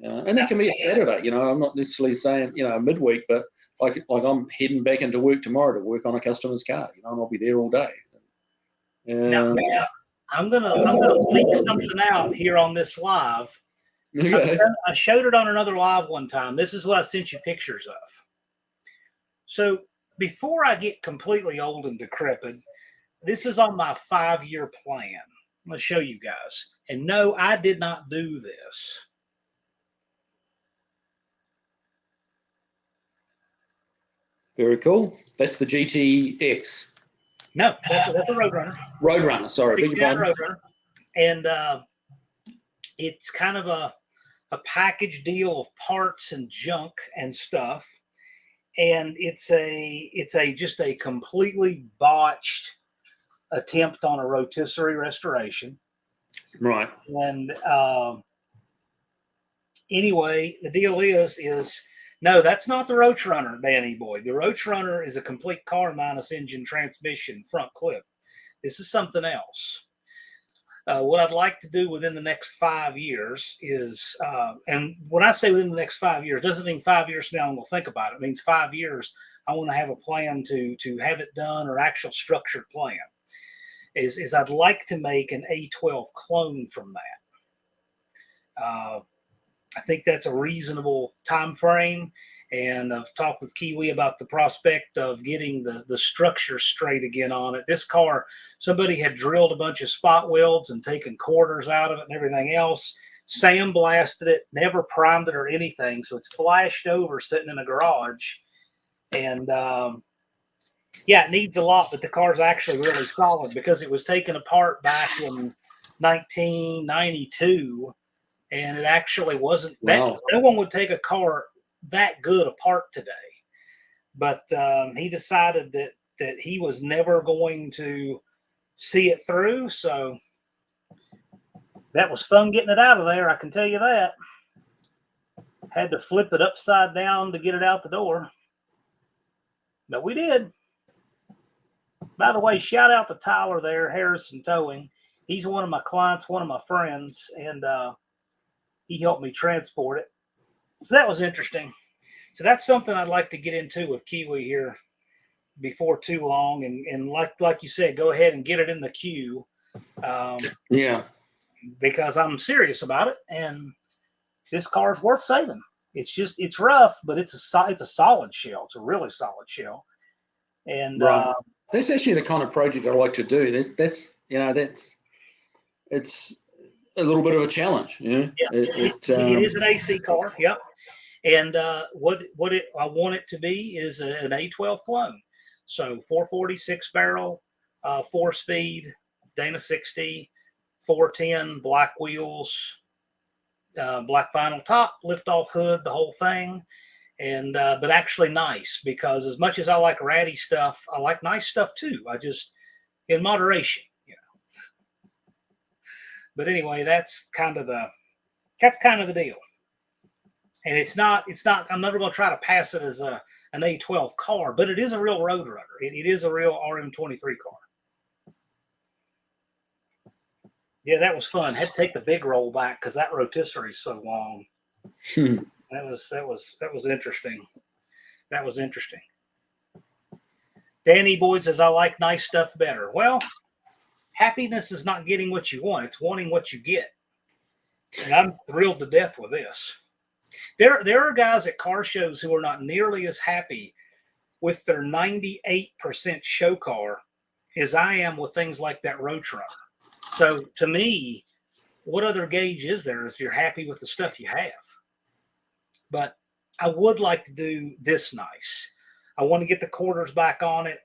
and that can be a Saturday. I'm not necessarily saying midweek, but like I'm heading back into work tomorrow to work on a customer's car, and I'll be there all day. Now, I'm gonna leak something out here on this live. Okay. I showed it on another live one time. This is what I sent you pictures of. So before I get completely old and decrepit, this is on my 5-year plan. I'm gonna show you guys. And no, I did not do this. Very cool. That's the GTX. No, that's a Roadrunner. Roadrunner, sorry. Roadrunner. And it's kind of a package deal of parts and junk and stuff. And it's just a completely botched attempt on a rotisserie restoration. Right. And anyway, the deal is no, that's not the Roach Runner, Danny boy. The Roach Runner is a complete car minus engine, transmission, front clip. This is something else. What I'd like to do within the next 5 years is, and when I say within the next 5 years, doesn't mean 5 years from now I'm going to think about it. It means 5 years I want to have a plan to have it done, or actual structured plan. Is I'd like to make an A12 clone from that. I think that's a reasonable time frame, and I've talked with Kiwi about the prospect of getting the structure straight again on it. This car, somebody had drilled a bunch of spot welds and taken quarters out of it and everything else, sandblasted it, never primed it or anything, so it's flashed over sitting in a garage. And it needs a lot, but the car's actually really solid because it was taken apart back in 1992. And it actually wasn't that. Wow. No one would take a car that good apart today. But he decided that he was never going to see it through. So that was fun getting it out of there, I can tell you that. Had to flip it upside down to get it out the door. But we did. By the way, shout out to Tyler there, Harrison Towing. He's one of my clients, one of my friends, and he helped me transport it. So that was interesting. So that's something I'd like to get into with Kiwi here before too long. And like you said, go ahead and get it in the queue. Because I'm serious about it. And this car is worth saving. It's rough, but it's a solid shell. It's a really solid shell. And right. That's actually the kind of project I like to do. It's a little bit of a challenge, Yeah, it is an AC car. Yep. And what I want it to be is an A12 clone. So 446 barrel, 4-speed, Dana 60, 410, black wheels, black vinyl top, lift off hood, the whole thing. and but actually nice, because as much as I like ratty stuff, I like nice stuff too. I just in moderation, you know. But anyway, that's kind of the deal. And it's not. I'm never going to try to pass it as an A12 car, but it is a real road runner. It is a real RM23 car. Yeah, that was fun. Had to take the big roll back because that rotisserie is so long. That was interesting. That was interesting. Danny Boyd says, I like nice stuff better. Well, happiness is not getting what you want. It's wanting what you get. And I'm thrilled to death with this. There are guys at car shows who are not nearly as happy with their 98% show car as I am with things like that Roadrunner. So to me, what other gauge is there if you're happy with the stuff you have? But I would like to do this nice. I want to get the quarters back on it,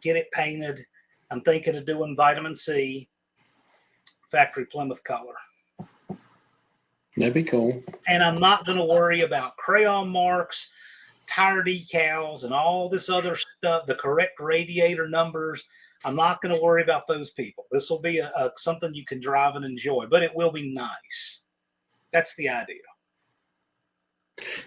get it painted. I'm thinking of doing vitamin C, factory Plymouth color. That'd be cool. And I'm not going to worry about crayon marks, tire decals, and all this other stuff, the correct radiator numbers. I'm not going to worry about those people. This will be something you can drive and enjoy, but it will be nice. That's the idea.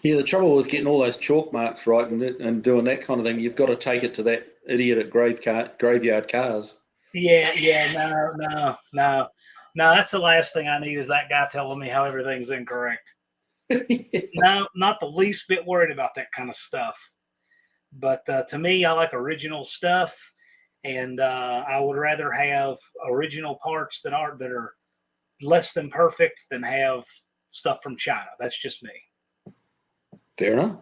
Yeah, the trouble was getting all those chalk marks right and doing that kind of thing. You've got to take it to that idiot at Graveyard Cars. Yeah, no. That's the last thing I need is that guy telling me how everything's incorrect. No, not the least bit worried about that kind of stuff. But to me, I like original stuff, and I would rather have original parts that are less than perfect than have stuff from China. That's just me. Fair enough.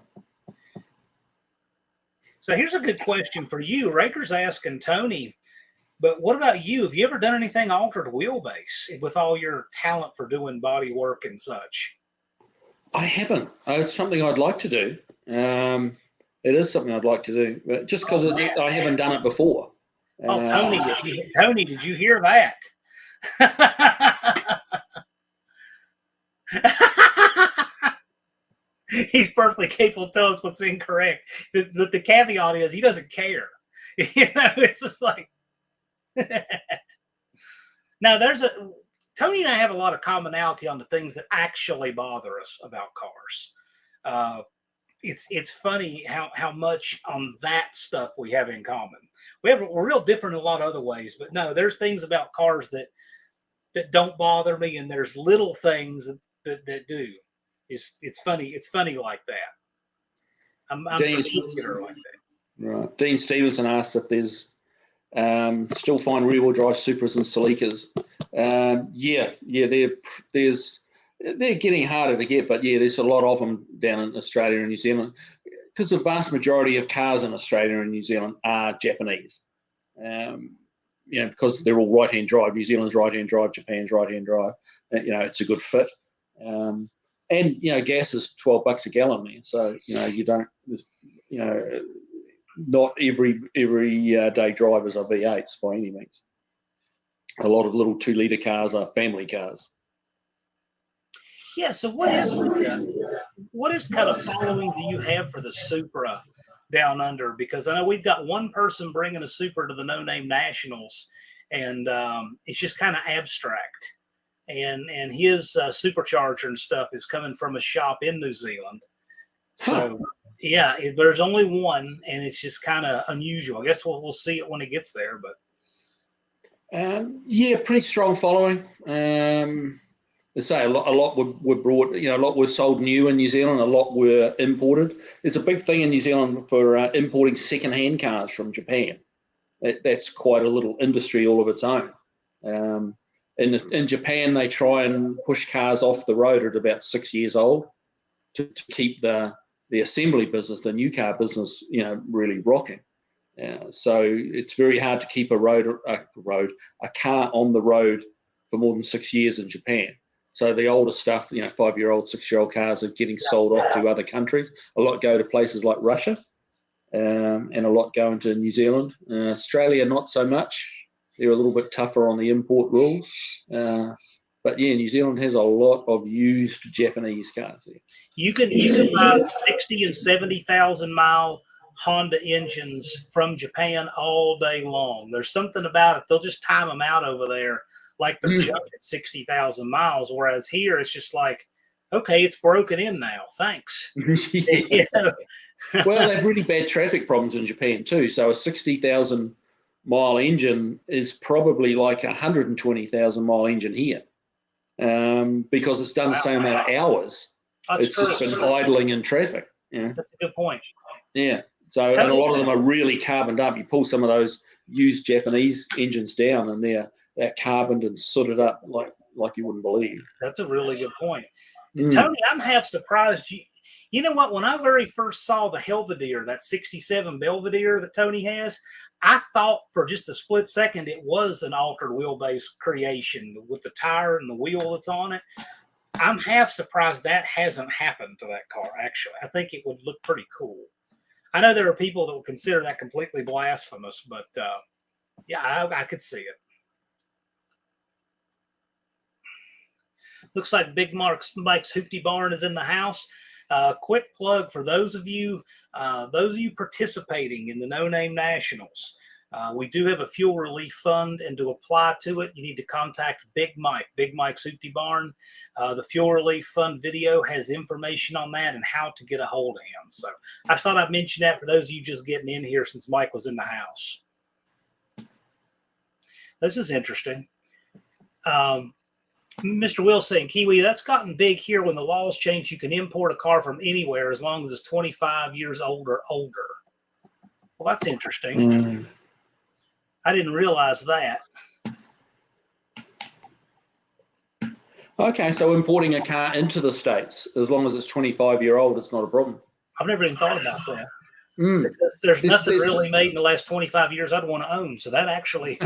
So here's a good question for you. Raker's asking Tony, but what about you? Have you ever done anything altered wheelbase with all your talent for doing body work and such? I haven't. It's something I'd like to do. It is something I'd like to do, but just because I haven't done it before. Oh, Tony, did you hear that? He's perfectly capable of telling us what's incorrect. But the caveat is he doesn't care. You know, it's just like now Tony and I have a lot of commonality on the things that actually bother us about cars. It's funny how much on that stuff we have in common. We're real different in a lot of other ways, but no, there's things about cars that don't bother me, and there's little things that do. It's funny like that. I'm particular like that. Right. Dean Stevenson asked if there's still find rear-wheel drive Supras and Celicas. They're getting harder to get, but yeah, there's a lot of them down in Australia and New Zealand, because the vast majority of cars in Australia and New Zealand are Japanese. Because they're all right-hand drive. New Zealand's right-hand drive, Japan's right-hand drive. It's a good fit. And gas is $12 a gallon there, so you don't. Not every day drivers are V8s by any means. A lot of little 2-litre cars are family cars. Yeah. So what is kind of following do you have for the Supra down under? Because I know we've got one person bringing a Supra to the No Name Nationals, and it's just kind of abstract. And his supercharger and stuff is coming from a shop in New Zealand. So yeah, there's only one, and it's just kind of unusual. I guess we'll see it when it gets there, but pretty strong following. They say a lot were brought, a lot were sold new in New Zealand, a lot were imported. There's a big thing in New Zealand for importing second-hand cars from Japan. That's quite a little industry all of its own. In Japan, they try and push cars off the road at about 6 years old to keep the assembly business, the new car business, really rocking. So it's very hard to keep a car on the road for more than 6 years in Japan. So the older stuff, 5-year-old, 6-year-old cars are getting sold off to other countries. A lot go to places like Russia, and a lot go into New Zealand. Australia, not so much. They're a little bit tougher on the import rules. But yeah, New Zealand has a lot of used Japanese cars there. You can buy 60 and 70,000 mile Honda engines from Japan all day long. There's something about it. They'll just time them out over there like they're junk at 60,000 miles. Whereas here, it's just like, okay, it's broken in now. Thanks. Yeah. Well, they have really bad traffic problems in Japan too. So a 60,000 mile engine is probably like a 120,000 mile engine here, because it's done the same amount of hours. It's just been idling in traffic. Yeah. That's a good point. Yeah. So, and a lot of them are really carboned up. You pull some of those used Japanese engines down, and they're carboned and sooted up like you wouldn't believe. That's a really good point. Tony, I'm half surprised. You know what? When I very first saw the Helvedere, that 67 Belvedere that Tony has, I thought for just a split second it was an altered wheelbase creation with the tire and the wheel that's on it. I'm half surprised that hasn't happened to that car, actually. I think it would look pretty cool. I know there are people that would consider that completely blasphemous, but yeah, I could see it. Looks like Big Mike's Hoopty Barn is in the house. Quick plug for those of you participating in the No Name Nationals. We do have a fuel relief fund, and to apply to it, you need to contact Big Mike's Hoopty Barn. The fuel relief fund video has information on that and how to get a hold of him. So I thought I'd mention that for those of you just getting in here since Mike was in the house. This is interesting. Mr. Will saying, Kiwi, that's gotten big here when the laws change. You can import a car from anywhere as long as it's 25 years old or older. Well, that's interesting. I didn't realize that. Okay, so importing a car into the States, as long as it's 25-year-old, it's not a problem. I've never even thought about that. Because there's nothing really made in the last 25 years I'd want to own. So that actually.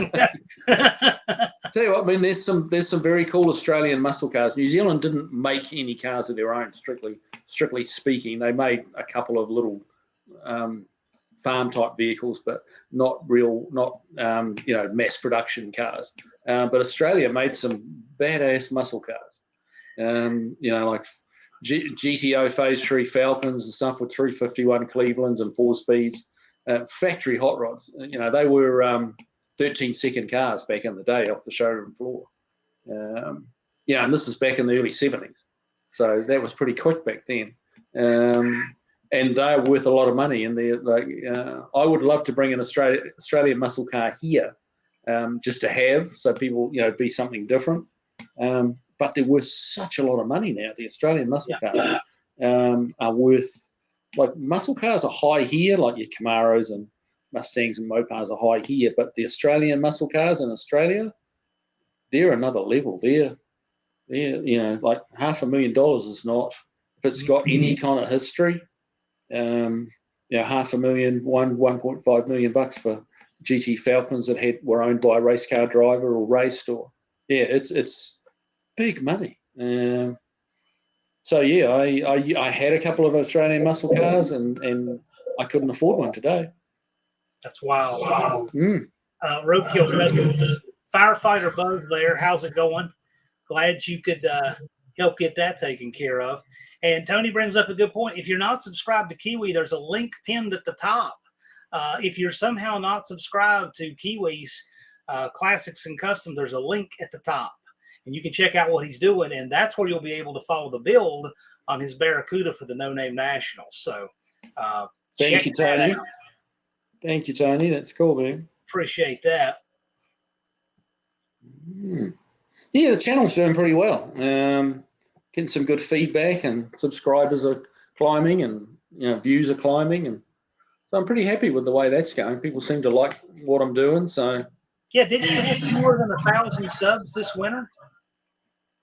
Tell you what, I mean, there's some very cool Australian muscle cars. New Zealand didn't make any cars of their own, strictly speaking. They made a couple of little farm type vehicles, but not mass production cars. But Australia made some badass muscle cars. Like GTO Phase 3 Falcons and stuff with 351 Clevelands and 4-speeds, factory hot rods. They were 13-second cars back in the day off the showroom floor. And this is back in the early 70s. So that was pretty quick back then. And they're worth a lot of money. And I would love to bring an Australian muscle car here just to have, so people, be something different. But they're worth such a lot of money now. The Australian muscle cars are worth, muscle cars are high here, like your Camaros and Mustangs and Mopars are high here, but the Australian muscle cars in Australia, they're another level. They're like $500,000 is not, if it's got any kind of history, $500,000, $1.5 million for GT Falcons that were owned by a race car driver or raced, or it's big money. So yeah, I had a couple of Australian muscle cars, and I couldn't afford one today. That's wild. Roadkill Firefighter Buzz there. How's it going? Glad you could help get that taken care of. And Tony brings up a good point. If you're not subscribed to Kiwi, there's a link pinned at the top. If you're somehow not subscribed to Kiwi's Classics and Custom, there's a link at the top. And you can check out what he's doing, and that's where you'll be able to follow the build on his Barracuda for the No Name Nationals. So thank you, Tony. Thank you, Tony. That's cool, man. Appreciate that. Yeah, the channel's doing pretty well. Getting some good feedback, and subscribers are climbing, and views are climbing, and so I'm pretty happy with the way that's going. People seem to like what I'm doing. So yeah, didn't you hit more than 1,000 subs this winter?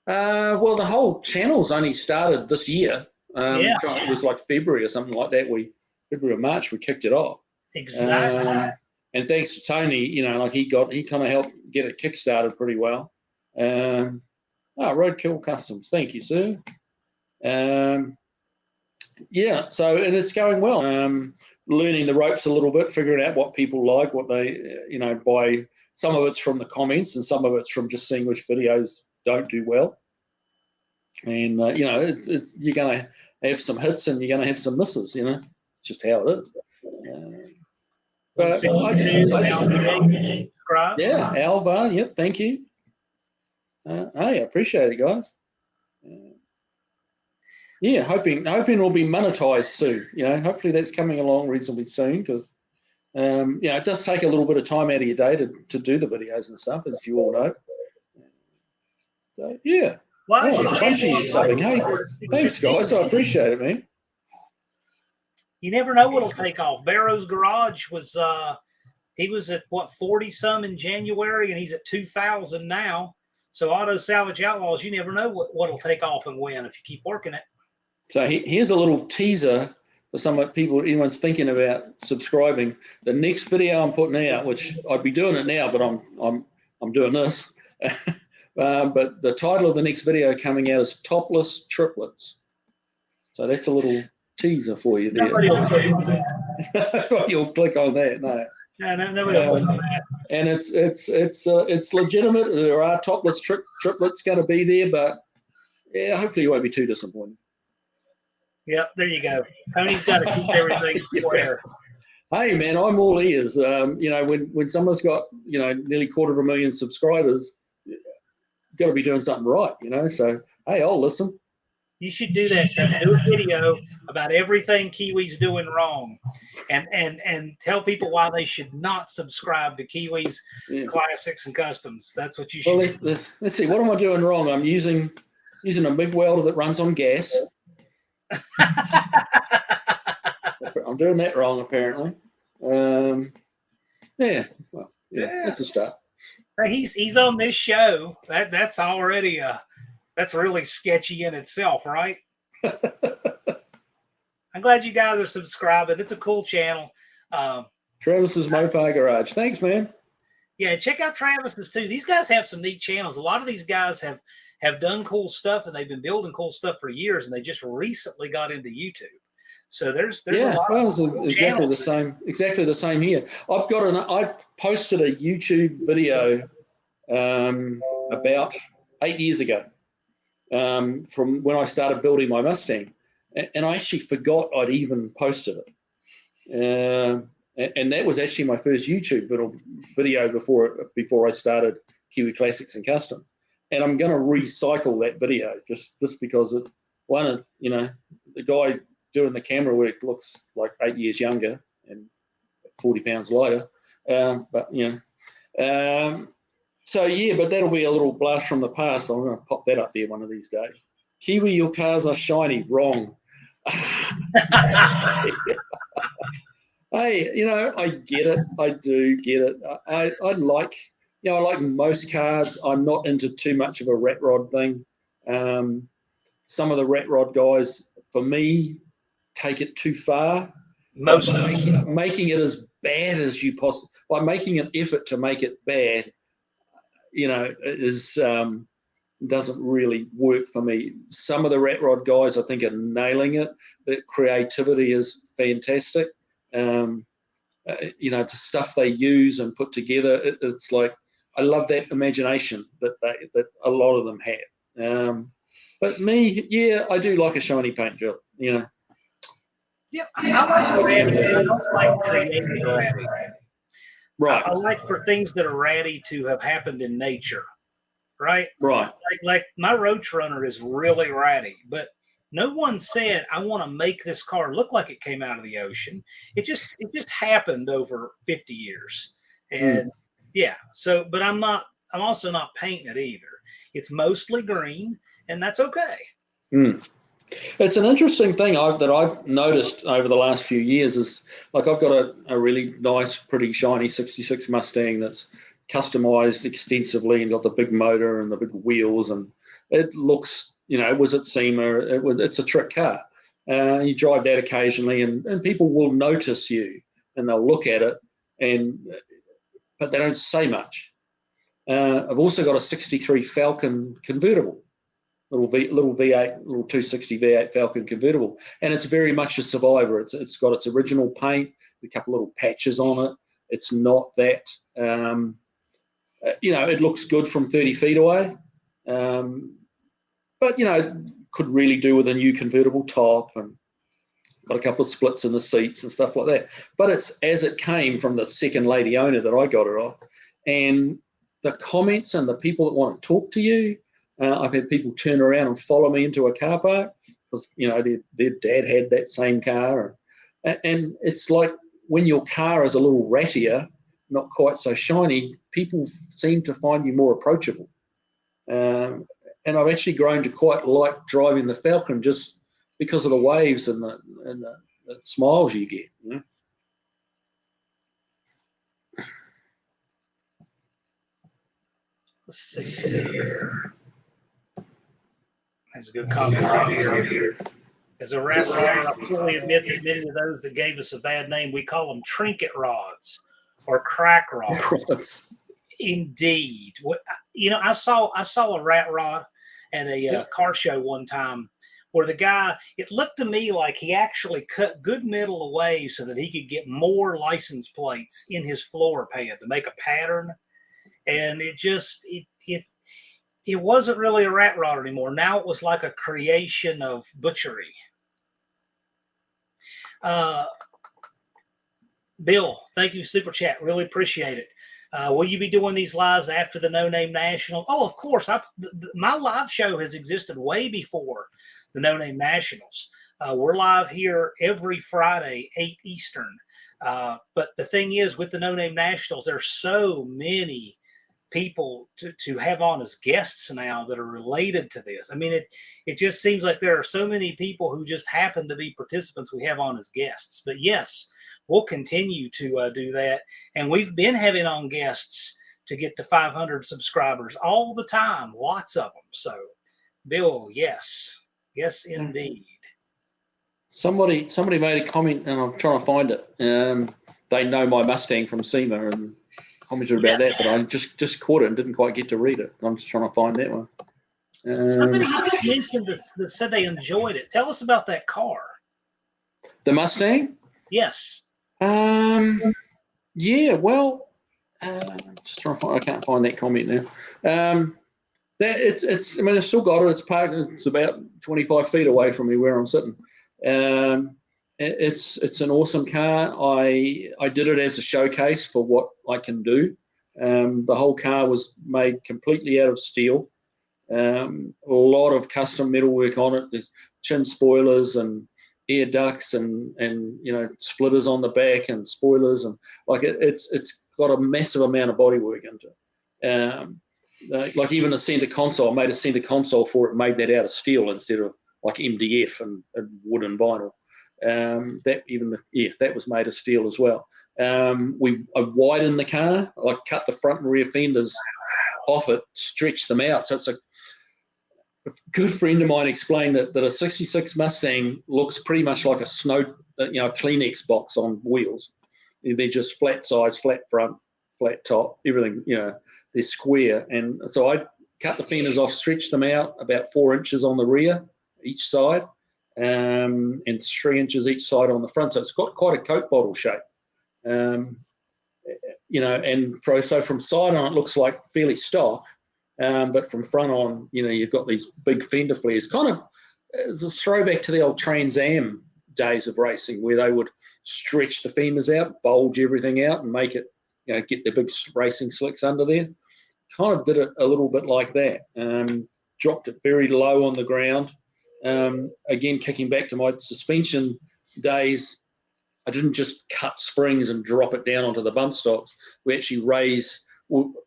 Well, the whole channel's only started this year. It was like February or something like that. February or March we kicked it off. Exactly. And thanks to Tony, he kind of helped get it kickstarted pretty well. Roadkill Customs, thank you, sir. So, and it's going well. Learning the ropes a little bit, figuring out what people like, what they, by some of it's from the comments and some of it's from just seeing which videos don't do well. And, it's you're going to have some hits and you're going to have some misses, It's just how it is. But Alvar, yep, thank you. Hey, I appreciate it, guys. Hoping it'll be monetized soon. Hopefully that's coming along reasonably soon because, it does take a little bit of time out of your day to do the videos and stuff, as you all know. So, yeah. Subbing. Hey, thanks, guys. I appreciate it, man. You never know what'll take off. Barrow's Garage was he was at 40-some in January, and he's at 2,000 now. So Auto Salvage Outlaws, you never know what'll take off and when if you keep working it. So here's a little teaser for some people, anyone's thinking about subscribing. The next video I'm putting out, which I'd be doing it now, but I'm doing this. But the title of the next video coming out is Topless Triplets. So that's a little teaser for you there. You'll click on that, no. And it's legitimate. There are topless triplets going to be there, but yeah, hopefully you won't be too disappointed. Yep, there you go. Tony's got to keep everything square. Hey man, I'm all ears. When someone's got nearly 250,000 subscribers, you've got to be doing something right. So hey, I'll listen. You should do that. Do a video about everything Kiwi's doing wrong, and tell people why they should not subscribe to Kiwi's Classics and Customs. That's what you should. Well, let's see. What am I doing wrong? I'm using a MIG welder that runs on gas. I'm doing that wrong, apparently. That's a start. He's on this show. That's already that's really sketchy in itself, right? I'm glad you guys are subscribing. It's a cool channel. Travis's Mopar Garage. Thanks, man. Yeah, check out Travis's too. These guys have some neat channels. A lot of these guys have done cool stuff, and they've been building cool stuff for years, and they just recently got into YouTube. So there's a lot of cool exactly the same. Exactly the same here. I posted a YouTube video about 8 years ago. From when I started building my Mustang, and I actually forgot I'd even posted it. And that was actually my first YouTube video before I started Kiwi Classics and Custom. And I'm going to recycle that video just because the guy doing the camera work looks like 8 years younger and 40 pounds lighter. So, yeah, but that'll be a little blast from the past. I'm going to pop that up there one of these days. Kiwi, your cars are shiny. Wrong. Hey, I get it. I do get it. I like most cars. I'm not into too much of a rat rod thing. Some of the rat rod guys, for me, take it too far. Making it as bad as you possibly, by making an effort to make it bad, doesn't really work for me. Some of the rat rod guys, I think, are nailing it. The creativity is fantastic. The stuff they use and put together, it's like, I love that imagination that a lot of them have. But me, yeah, I do like a shiny paint job, Yeah, I like ratty. I don't like creating ratty. Right. I like for things that are ratty to have happened in nature, right? Right. Like my Roach Runner is really ratty, but no one said, I want to make this car look like it came out of the ocean. It just happened over 50 years. And so, but I'm also not painting it either. It's mostly green, and that's okay. It's an interesting thing that I've noticed over the last few years is, like, I've got a really nice, pretty shiny 66 Mustang that's customized extensively and got the big motor and the big wheels, and it looks, it was at SEMA. It's a trick car. You drive that occasionally, and people will notice you, and they'll look at it, but they don't say much. I've also got a 63 Falcon convertible. Little V8, little 260 V8 Falcon convertible, and it's very much a survivor. It's got its original paint, a couple little patches on it. It's not that, it looks good from 30 feet away, But, you know, could really do with a new convertible top and got a couple of splits in the seats and stuff like that. But it's as it came from the second lady owner that I got it off. And the comments and the people that want to talk to you, I've had people turn around and follow me into a car park because, you know, their dad had that same car. And it's like when your car is a little rattier, not quite so shiny, people seem to find you more approachable. And I've actually grown to quite like driving the Falcon just because of the waves and the smiles you get. You know? Let's see here. That's a good comment right here. As a rat rodder, I fully admit that many of those that gave us a bad name, we call them trinket rods or crack rods. Indeed. You know, I saw a rat rod at a car show one time where the guy, it looked to me like he actually cut good metal away so that he could get more license plates in his floor pad to make a pattern. And it wasn't really a rat rod anymore. Now it was like a creation of butchery. Bill, thank you, Super Chat. Really appreciate it. Will you be doing these lives after the No Name National? Oh, of course. My live show has existed way before the No Name Nationals. We're live here every Friday, 8 Eastern. But the thing is, with the No Name Nationals, there's so many people to have on as guests now that are related to this. I mean, it just seems like there are so many people who just happen to be participants we have on as guests. But yes, we'll continue to do that. And we've been having on guests to get to 500 subscribers all the time, lots of them. So, Bill, yes, indeed. Somebody made a comment, and I'm trying to find it. They know my Mustang from SEMA and commented about that, but I just caught it and didn't quite get to read it. I'm just trying to find that one. Somebody just mentioned that said they enjoyed it. Tell us about that car. The Mustang? Yes. Yeah, well, just trying to find. I can't find that comment now. That it's. I mean, I've still got it. It's parked. It's about 25 feet away from me where I'm sitting. It's an awesome car. I did it as a showcase for what I can do. The whole car was made completely out of steel. A lot of custom metalwork on it. There's chin spoilers and air ducts and you know, splitters on the back and spoilers, and like it's got a massive amount of bodywork into it. Like even the center console, I made a center console for it, made that out of steel instead of like MDF and wood and vinyl. That was made of steel as well. I widened the car, I cut the front and rear fenders off it, stretched them out. So it's a good friend of mine explained that a 66 Mustang looks pretty much like a Kleenex box on wheels. They're just flat sides, flat front, flat top, everything, you know, they're square. And so I cut the fenders off, stretched them out about 4 inches on the rear, each side, and 3 inches each side on the front. So it's got quite a Coke bottle shape. You know, and so from side on, it looks like fairly stock. But from front on, you know, you've got these big fender flares. Kind of, it's a throwback to the old Trans Am days of racing, where they would stretch the fenders out, bulge everything out, and make it, you know, get the big racing slicks under there. Kind of did it a little bit like that. Dropped it very low on the ground. Again, kicking back to my suspension days, I didn't just cut springs and drop it down onto the bump stocks. We actually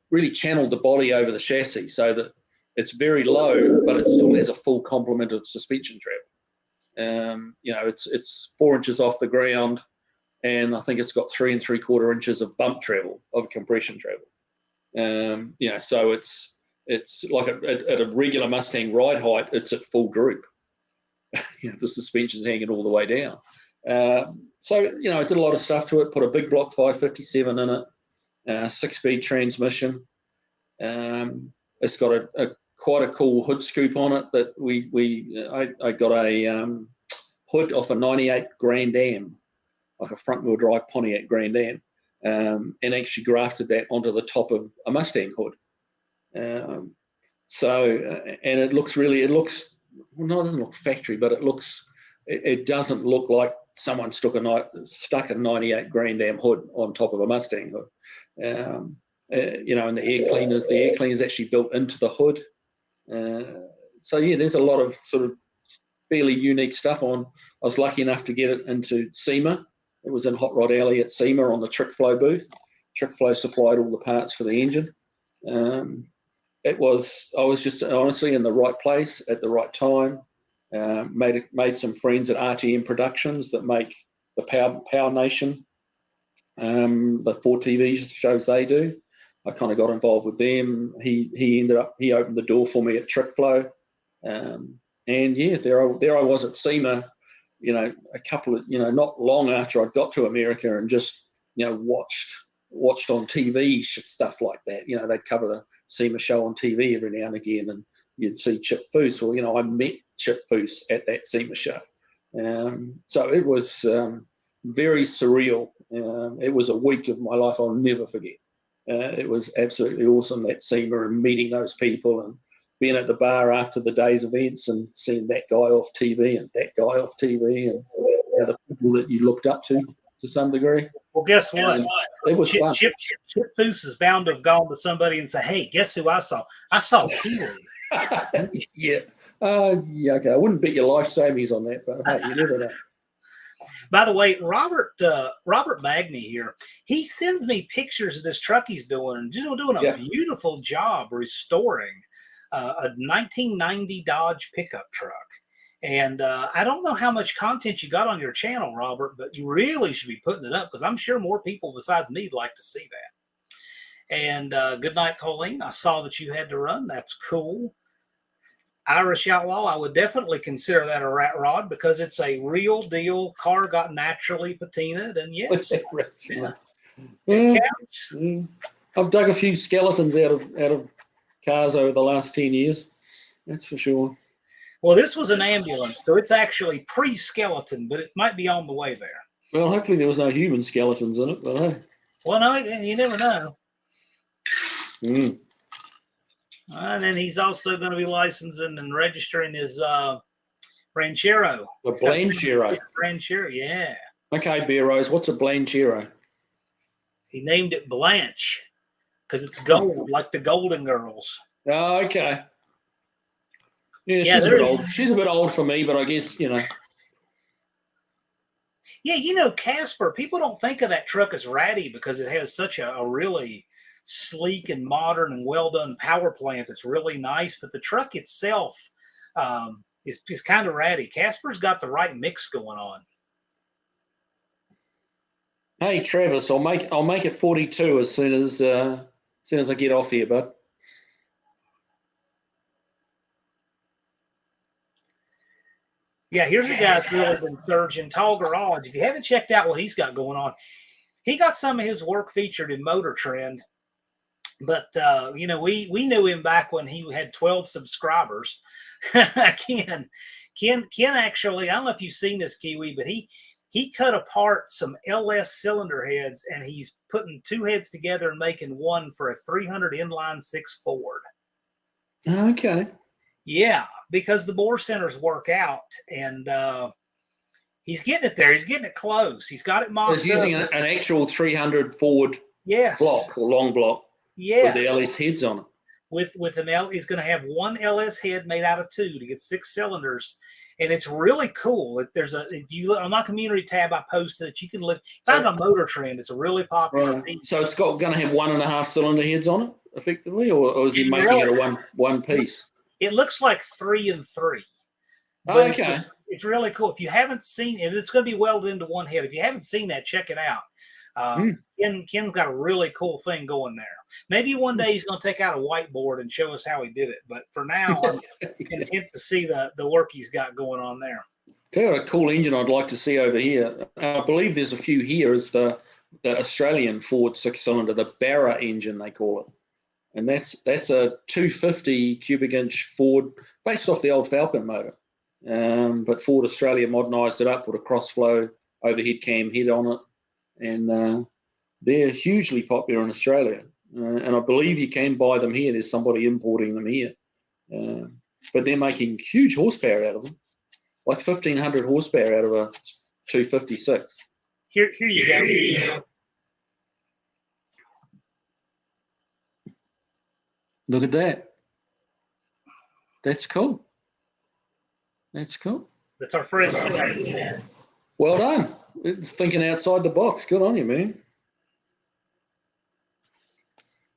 really channeled the body over the chassis so that it's very low, but it still has a full complement of suspension travel. You know, it's 4 inches off the ground, and I think it's got 3 3/4 inches of bump travel, of compression travel. You know, so it's like at a regular Mustang ride height, it's at full droop. You know, the suspension's hanging all the way down. So, you know, I did a lot of stuff to it, put a big block 557 in it, 6-speed transmission. It's got quite a cool hood scoop on it that I got a hood off a 98 Grand Am, like a front wheel drive Pontiac Grand Am, and actually grafted that onto the top of a Mustang hood. and it looks well, no, it doesn't look factory, but it doesn't look like someone stuck a 98 Grand Am hood on top of a Mustang hood. And the air cleaner's actually built into the hood. So yeah, there's a lot of sort of fairly unique stuff on. I was lucky enough to get it into SEMA. It was in Hot Rod Alley at SEMA on the Trick Flow booth. Trick Flow supplied all the parts for the engine. I was just honestly in the right place at the right time. Made some friends at RTM Productions that make the Power Nation, the 4 TV shows they do. I kind of got involved with them. He opened the door for me at Trick Flow, and yeah, there I was at SEMA. A couple of not long after I got to America, and just watched on TV stuff like that. They'd cover the SEMA show on TV every now and again, and you'd see Chip Foose. Well, I met Chip Foose at that SEMA show. So it was very surreal. It was a week of my life I'll never forget. It was absolutely awesome, that SEMA, and meeting those people and being at the bar after the day's events and seeing that guy off TV and that guy off TV and the people that you looked up to some degree. Well, guess what? It was fun. Chip Foose is bound to have gone to somebody and say, "Hey, guess who I saw? I saw Kiwi." Yeah. Yeah, okay. I wouldn't bet your life savings on that, but hey, you never know. By the way, Robert Magny here, he sends me pictures of this truck he's doing, and doing a beautiful job restoring a 1990 Dodge pickup truck. And I don't know how much content you got on your channel, Robert, but you really should be putting it up, because I'm sure more people besides me like to see that. And good night, Colleen. I saw that you had to run. That's cool. Irish Outlaw, I would definitely consider that a rat rod, because it's a real deal. Car got naturally patinaed, and yes, it counts. I've dug a few skeletons out of cars over the last 10 years. That's for sure. Well, this was an ambulance, so it's actually pre-skeleton, but it might be on the way there. Well, hopefully there was no human skeletons in it, but hey. Well, no, you never know. And then he's also going to be licensing and registering his Ranchero. The Blanchero. Ranchero, yeah. Okay, Bear Rose, what's a Blanchero? He named it Blanche because it's gold, like the Golden Girls. Oh, okay. Yeah, she's a bit old. She's a bit old for me, but I guess, Yeah, Casper, people don't think of that truck as ratty because it has such a really sleek and modern and well-done power plant that's really nice, but the truck itself is kind of ratty. Casper's got the right mix going on. Hey, Travis, I'll make it 42 as soon as I get off here, bud. Yeah, here's a guy that's really been surging. Tall Garage. If you haven't checked out what he's got going on, he got some of his work featured in Motor Trend. But, we knew him back when he had 12 subscribers. Ken actually, I don't know if you've seen this, Kiwi, but he cut apart some LS cylinder heads, and he's putting two heads together and making one for a 300 inline 6 Ford. Okay. Yeah, because the bore centers work out, and he's getting it there. He's getting it close. He's got it mocked up. He's using an actual 300 Ford block or long block with the LS heads on it. With an L, he's going to have one LS head made out of 2 to get 6 cylinders, and it's really cool. There's if you look on my community tab, I posted it. You can look find it on Motor Trend. It's a really popular piece. So it's going to have 1.5 cylinder heads on it, effectively, or is he making it a one piece? It looks like 3 and 3. Oh, okay. It's really cool. If you haven't seen it, it's going to be welded into one head. If you haven't seen that, check it out. Ken's got a really cool thing going there. Maybe one day he's going to take out a whiteboard and show us how he did it. But for now, I'm content to see the work he's got going on there. Tell you what, a cool engine I'd like to see over here. I believe there's a few here. It's the Australian Ford 6-cylinder, the Barra engine, they call it. And that's a 250 cubic inch Ford based off the old Falcon motor. But Ford Australia modernised it up, put a cross-flow overhead cam head on it. And they're hugely popular in Australia. And I believe you can buy them here. There's somebody importing them here. But they're making huge horsepower out of them, like 1,500 horsepower out of a 256. Here you go. Look at that. That's cool. That's cool. That's our friend. Well done. It's thinking outside the box. Good on you, man.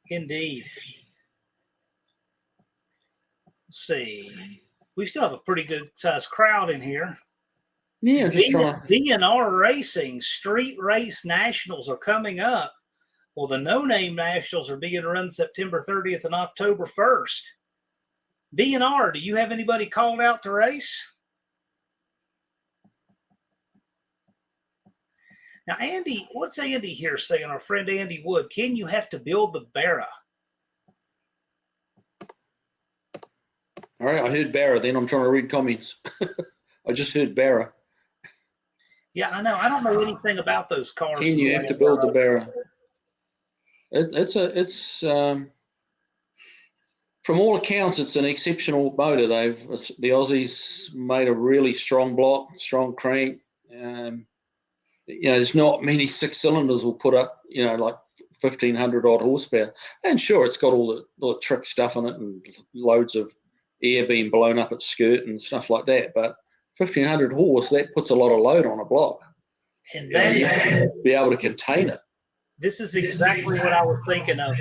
Indeed. Let's see. We still have a pretty good sized crowd in here. Yeah, I'm just trying to. DNR Racing Street Race Nationals are coming up. Well, the No Name Nationals are being run September 30th and October 1st. DNR, do you have anybody called out to race? Now, Andy, what's Andy here saying? Our friend Andy Wood, Ken, you have to build the Barra. All right, I heard Barra. Then I'm trying to read comments. I just heard Barra. Yeah, I know. I don't know anything about those cars. Ken, you have to build the Barra. It's from all accounts, it's an exceptional motor. The Aussies made a really strong block, strong crank. There's not many 6 cylinders will put up, like 1,500 odd horsepower. And sure, it's got all the trick stuff in it and loads of air being blown up its skirt and stuff like that. But 1,500 horse, that puts a lot of load on a block. And then be able to contain it. This is exactly what I was thinking of.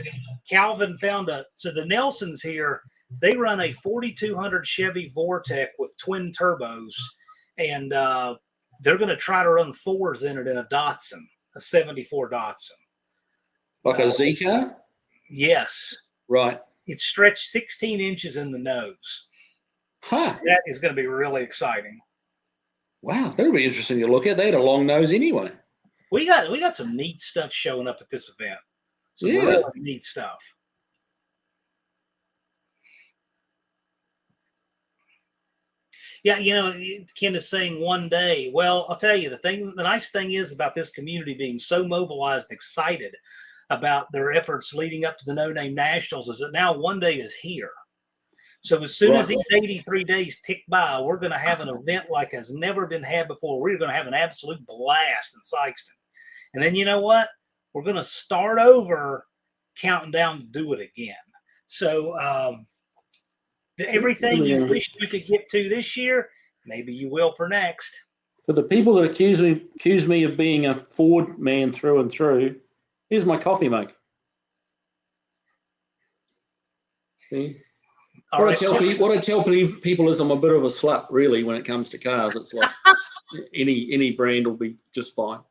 Calvin found so the Nelsons here, they run a 4,200 Chevy Vortec with twin turbos, and they're going to try to run 4s in it in a Datsun, a 74 Datsun. Like a Z car? Yes. Right. It's stretched 16 inches in the nose. Huh. That is going to be really exciting. Wow, that'll be interesting to look at. They had a long nose anyway. We got some neat stuff showing up at this event. Some really neat stuff. Yeah, Ken is saying one day. Well, I'll tell you, the nice thing is about this community being so mobilized and excited about their efforts leading up to the No Name Nationals is that now one day is here. So as soon as these 83 days tick by, we're going to have an event like has never been had before. We're going to have an absolute blast in Sykeston. And then you know what? We're going to start over counting down to do it again. So everything you wish you could get to this year, maybe you will for next. For the people that accuse me of being a Ford man through and through, here's my coffee mug. See? What I tell people is I'm a bit of a slut, really, when it comes to cars. It's like any brand will be just fine.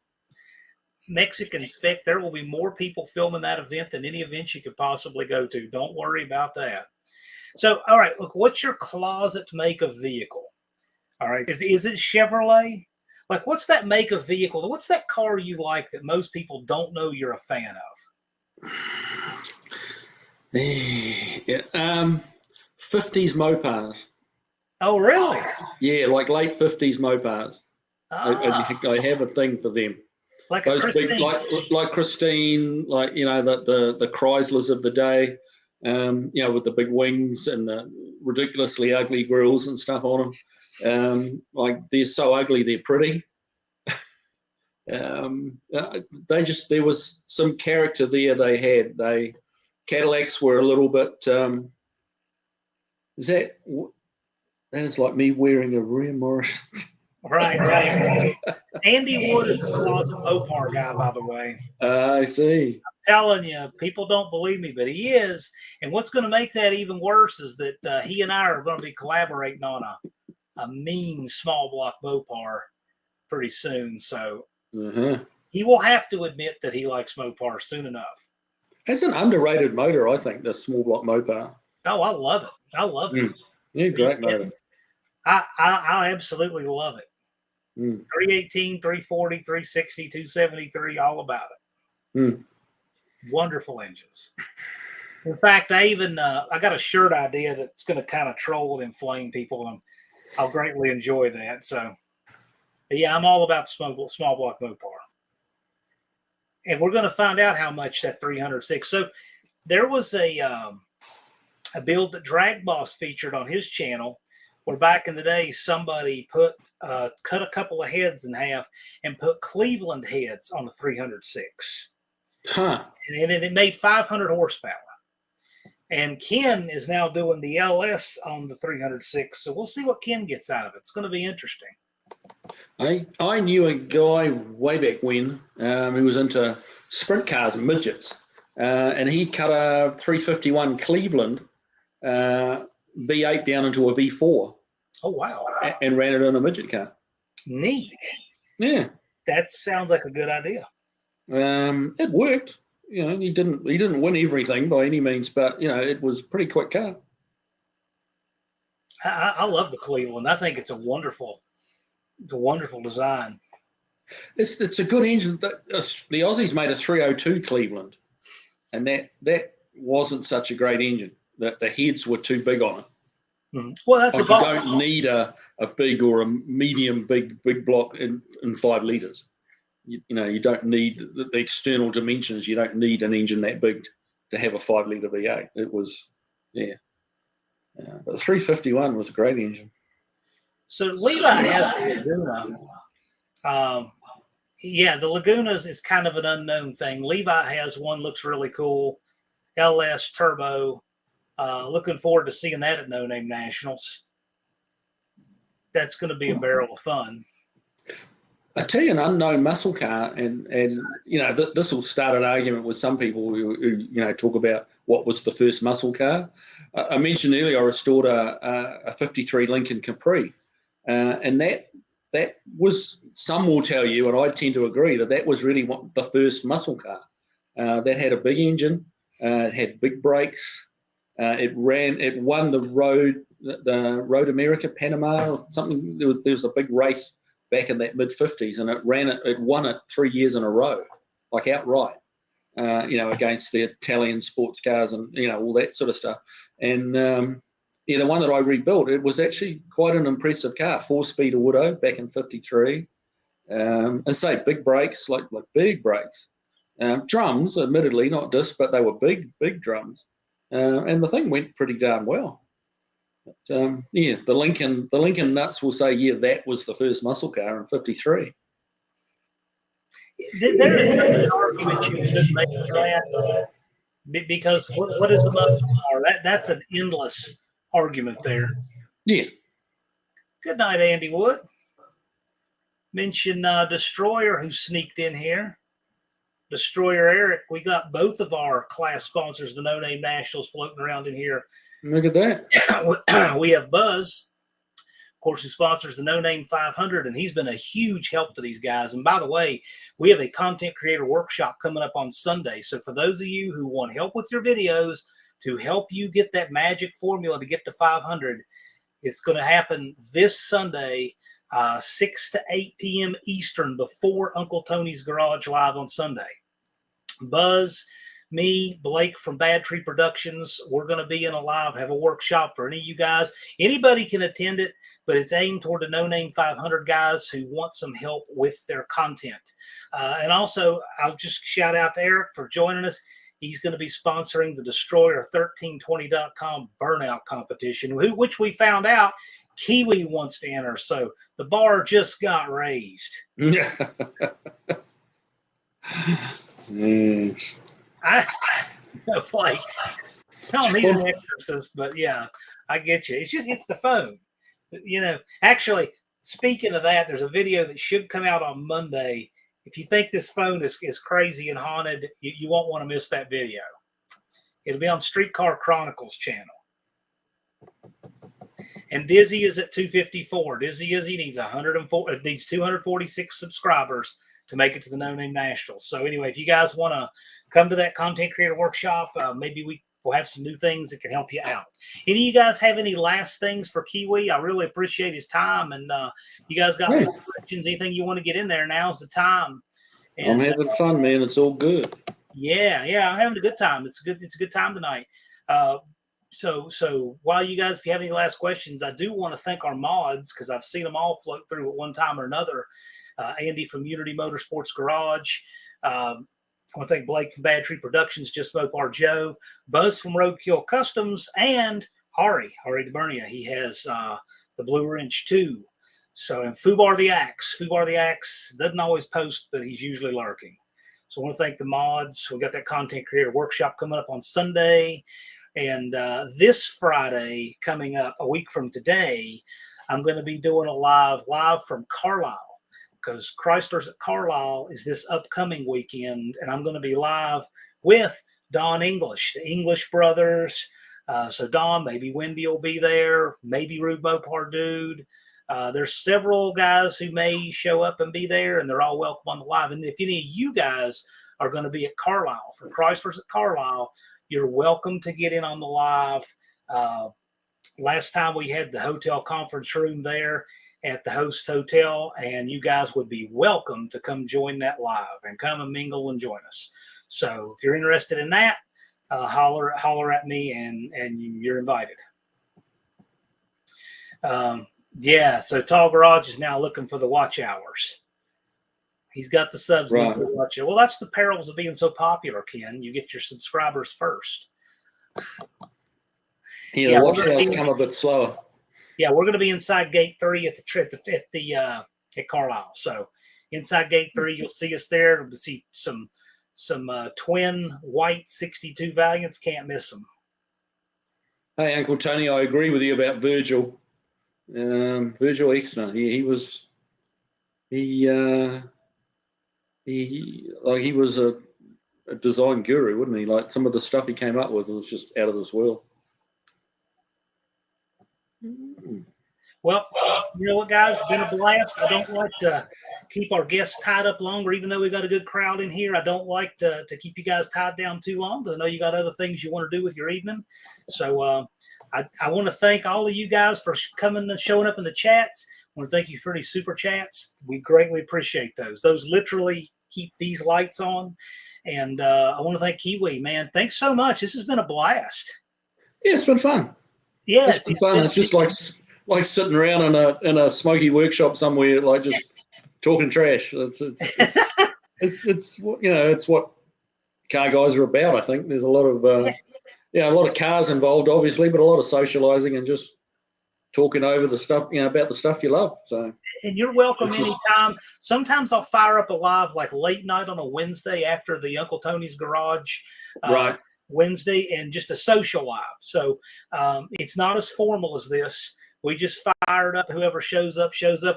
Mexican Spec, there will be more people filming that event than any event you could possibly go to. Don't worry about that. So, all right, look, what's your closet make of vehicle? All right, is it Chevrolet? Like, what's that make of vehicle? What's that car you like that most people don't know you're a fan of? Yeah, 50s Mopars. Oh, really? Yeah, like late 50s Mopars. I have a thing for them. Like those Christine. big, like Christine, like the Chryslers of the day, with the big wings and the ridiculously ugly grills and stuff on them. Like they're so ugly, they're pretty. There was some character there. They had Cadillacs were a little bit. That is like me wearing a rear Morris. Right. Andy Wood is the closet Mopar guy, by the way. I see. I'm telling you, people don't believe me, but he is. And what's going to make that even worse is that he and I are going to be collaborating on a mean small block Mopar pretty soon. So he will have to admit that he likes Mopar soon enough. It's an underrated motor, I think, the small block Mopar. Oh, I love it. I love it. Yeah, great motor. I absolutely love it. 318, 340, 360, 273, all about it. Wonderful engines. In fact, I got a shirt idea that's going to kind of troll and inflame people, and I'll greatly enjoy that. So, yeah, I'm all about small block Mopar. And we're going to find out how much that 306. So there was a a build that Drag Boss featured on his channel, where back in the day somebody cut a couple of heads in half and put Cleveland heads on the 306. Huh. And it made 500 horsepower. And Ken is now doing the LS on the 306. So we'll see what Ken gets out of it. It's going to be interesting. I knew a guy way back when who was into sprint cars and midgets. And he cut a 351 Cleveland V8 down into a V4. Oh, wow. And ran it in a midget car. Neat. Yeah. That sounds like a good idea. It worked. You know, he didn't win everything by any means, but you know, it was a pretty quick car. I love the Cleveland. I think it's a wonderful design. It's a good engine. The Aussies made a 302 Cleveland, and that wasn't such a great engine. The heads were too big on it. Mm-hmm. Well, that's like you don't need a big or a medium big block in 5 litres. You know, you don't need the external dimensions. You don't need an engine that big to have a 5 litre V8. It was, yeah. But the 351 was a great engine. So Levi has the Laguna. The Laguna is kind of an unknown thing. Levi has one, looks really cool. LS Turbo. Looking forward to seeing that at No Name Nationals. That's going to be a barrel of fun. I tell you, an unknown muscle car, and you know, this will start an argument with some people who you know talk about what was the first muscle car. I mentioned earlier I restored a 53 Lincoln Capri, and that was, some will tell you, and I tend to agree, that was really the first muscle car. That had a big engine, it had big brakes, it won the Road America Panama or something. There was a big race back in that mid-50s, and it won it 3 years in a row, like outright, you know, against the Italian sports cars and, you know, all that sort of stuff. And, the one that I rebuilt, it was actually quite an impressive car, 4-speed Auto back in 53. And say big brakes, like big brakes. Drums, admittedly, not disc, but they were big drums. And the thing went pretty darn well. But, the Lincoln nuts will say, yeah, that was the first muscle car in 53. There is an argument you could make for that, because what is a muscle car? That's an endless argument there. Yeah. Good night, Andy Wood. Mention Destroyer, who sneaked in here. Destroyer Eric, we got both of our class sponsors, the No Name Nationals, floating around in here. Look at that. We have Buzz, of course, who sponsors the No Name 500, and he's been a huge help to these guys. And by the way, we have a content creator workshop coming up on Sunday. So for those of you who want help with your videos to help you get that magic formula to get to 500, it's going to happen this Sunday, 6 to 8 p.m. Eastern, before Uncle Tony's Garage Live on Sunday. Buzz, me, Blake from Bad Tree Productions, we're going to be in a live, have a workshop for any of you guys. Anybody can attend it, but it's aimed toward the No Name 500 guys who want some help with their content. And I'll just shout out to Eric for joining us. He's going to be sponsoring the Destroyer1320.com burnout competition, which we found out Kiwi wants to enter. So the bar just got raised. I like, I don't need an exorcist, but yeah, I get you. It's the phone. You know, actually, speaking of that, there's a video that should come out on Monday. If you think this phone is crazy and haunted, you won't want to miss that video. It'll be on Streetcar Chronicles channel. And Dizzy is at 254. Dizzy needs 246 subscribers to make it to the No Name Nationals. So anyway, if you guys want to come to that content creator workshop, maybe we'll have some new things that can help you out. Any of you guys have any last things for Kiwi? I really appreciate his time. And you guys got any questions, anything you want to get in there, now's the time. And, I'm having fun, man. It's all good. Yeah, I'm having a good time. It's a good time tonight. So while you guys, if you have any last questions, I do want to thank our mods, because I've seen them all float through at one time or another. Andy from Unity Motorsports Garage, I want to thank Blake from Bad Tree Productions, Just Mopar Joe, Buzz from Roadkill Customs, and Hari DeBernia. He has the Blue Wrench 2. So, and Fubar the Axe doesn't always post, but he's usually lurking. So I want to thank the mods. We got that content creator workshop coming up on Sunday. And this Friday, coming up a week from today, I'm going to be doing a live from Carlisle, because Chrysler's at Carlisle is this upcoming weekend. And I'm going to be live with Don English, the English brothers. So Don, maybe Wendy will be there, maybe Rube Mopar Dude. There's several guys who may show up and be there, and they're all welcome on the live. And if any of you guys are going to be at Carlisle, for Chrysler's at Carlisle, you're welcome to get in on the live. Last time we had the hotel conference room there at the Host Hotel, and you guys would be welcome to come join that live and come and mingle and join us. So if you're interested in that, holler at me, and you're invited. Yeah, so Tall Garage is now looking for the watch hours. He's got the subs right. For the watch hours. Well, that's the perils of being so popular, Ken. You get your subscribers first. Yeah, the watch hours come a bit slower. Yeah, we're going to be inside Gate 3 at Carlisle. So inside Gate 3, you'll see us there. You'll see some twin white 62 Valiants. Can't miss them. Hey, Uncle Tony, I agree with you about Virgil. Virgil Exner. He was a design guru, wasn't he? Like, some of the stuff he came up with was just out of this world. Well, you know what, guys? It's been a blast. I don't like to keep our guests tied up longer, even though we've got a good crowd in here. I don't like to keep you guys tied down too long, because I know you got other things you want to do with your evening. So I want to thank all of you guys for coming and showing up in the chats. I want to thank you for any super chats. We greatly appreciate those. Those literally keep these lights on. And I want to thank Kiwi, man. Thanks so much. This has been a blast. Yeah, it's been fun. Yeah, it's been fun. It's just like sitting around in a smoky workshop somewhere, like just talking trash. It's you know, it's what car guys are about. I think there's a lot of a lot of cars involved, obviously, but a lot of socializing and just talking over the stuff, you know, about the stuff you love. So, and you're welcome anytime. Sometimes I'll fire up a live like late night on a Wednesday after the Uncle Tony's Garage. Right. Wednesday, and just a social live. So it's not as formal as this. We just fire it up. Whoever shows up.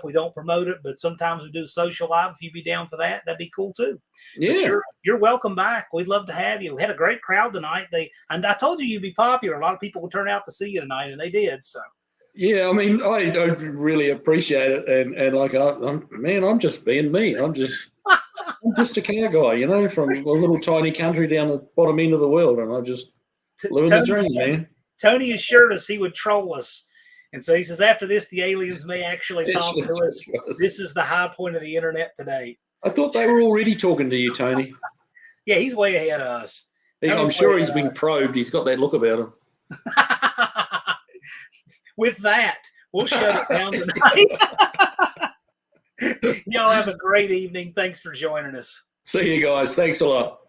We don't promote it, but sometimes we do social live. If you'd be down for that, that'd be cool too. Yeah. You're welcome back. We'd love to have you. We had a great crowd tonight. And I told you you'd be popular. A lot of people would turn out to see you tonight, and they did. So. Yeah, I mean, I really appreciate it, and like, I'm just being me. I'm just a car guy, you know, from a little tiny country down the bottom end of the world, and I just living the dream, man. Tony assured us he would troll us, and so he says after this, the aliens may actually talk to us. This is the high point of the internet today. I thought they were already talking to you, Tony. Yeah, he's way ahead of us. I'm sure he's been probed. He's got that look about him. With that, we'll shut it down tonight. Y'all have a great evening. Thanks for joining us. See you guys. Thanks a lot.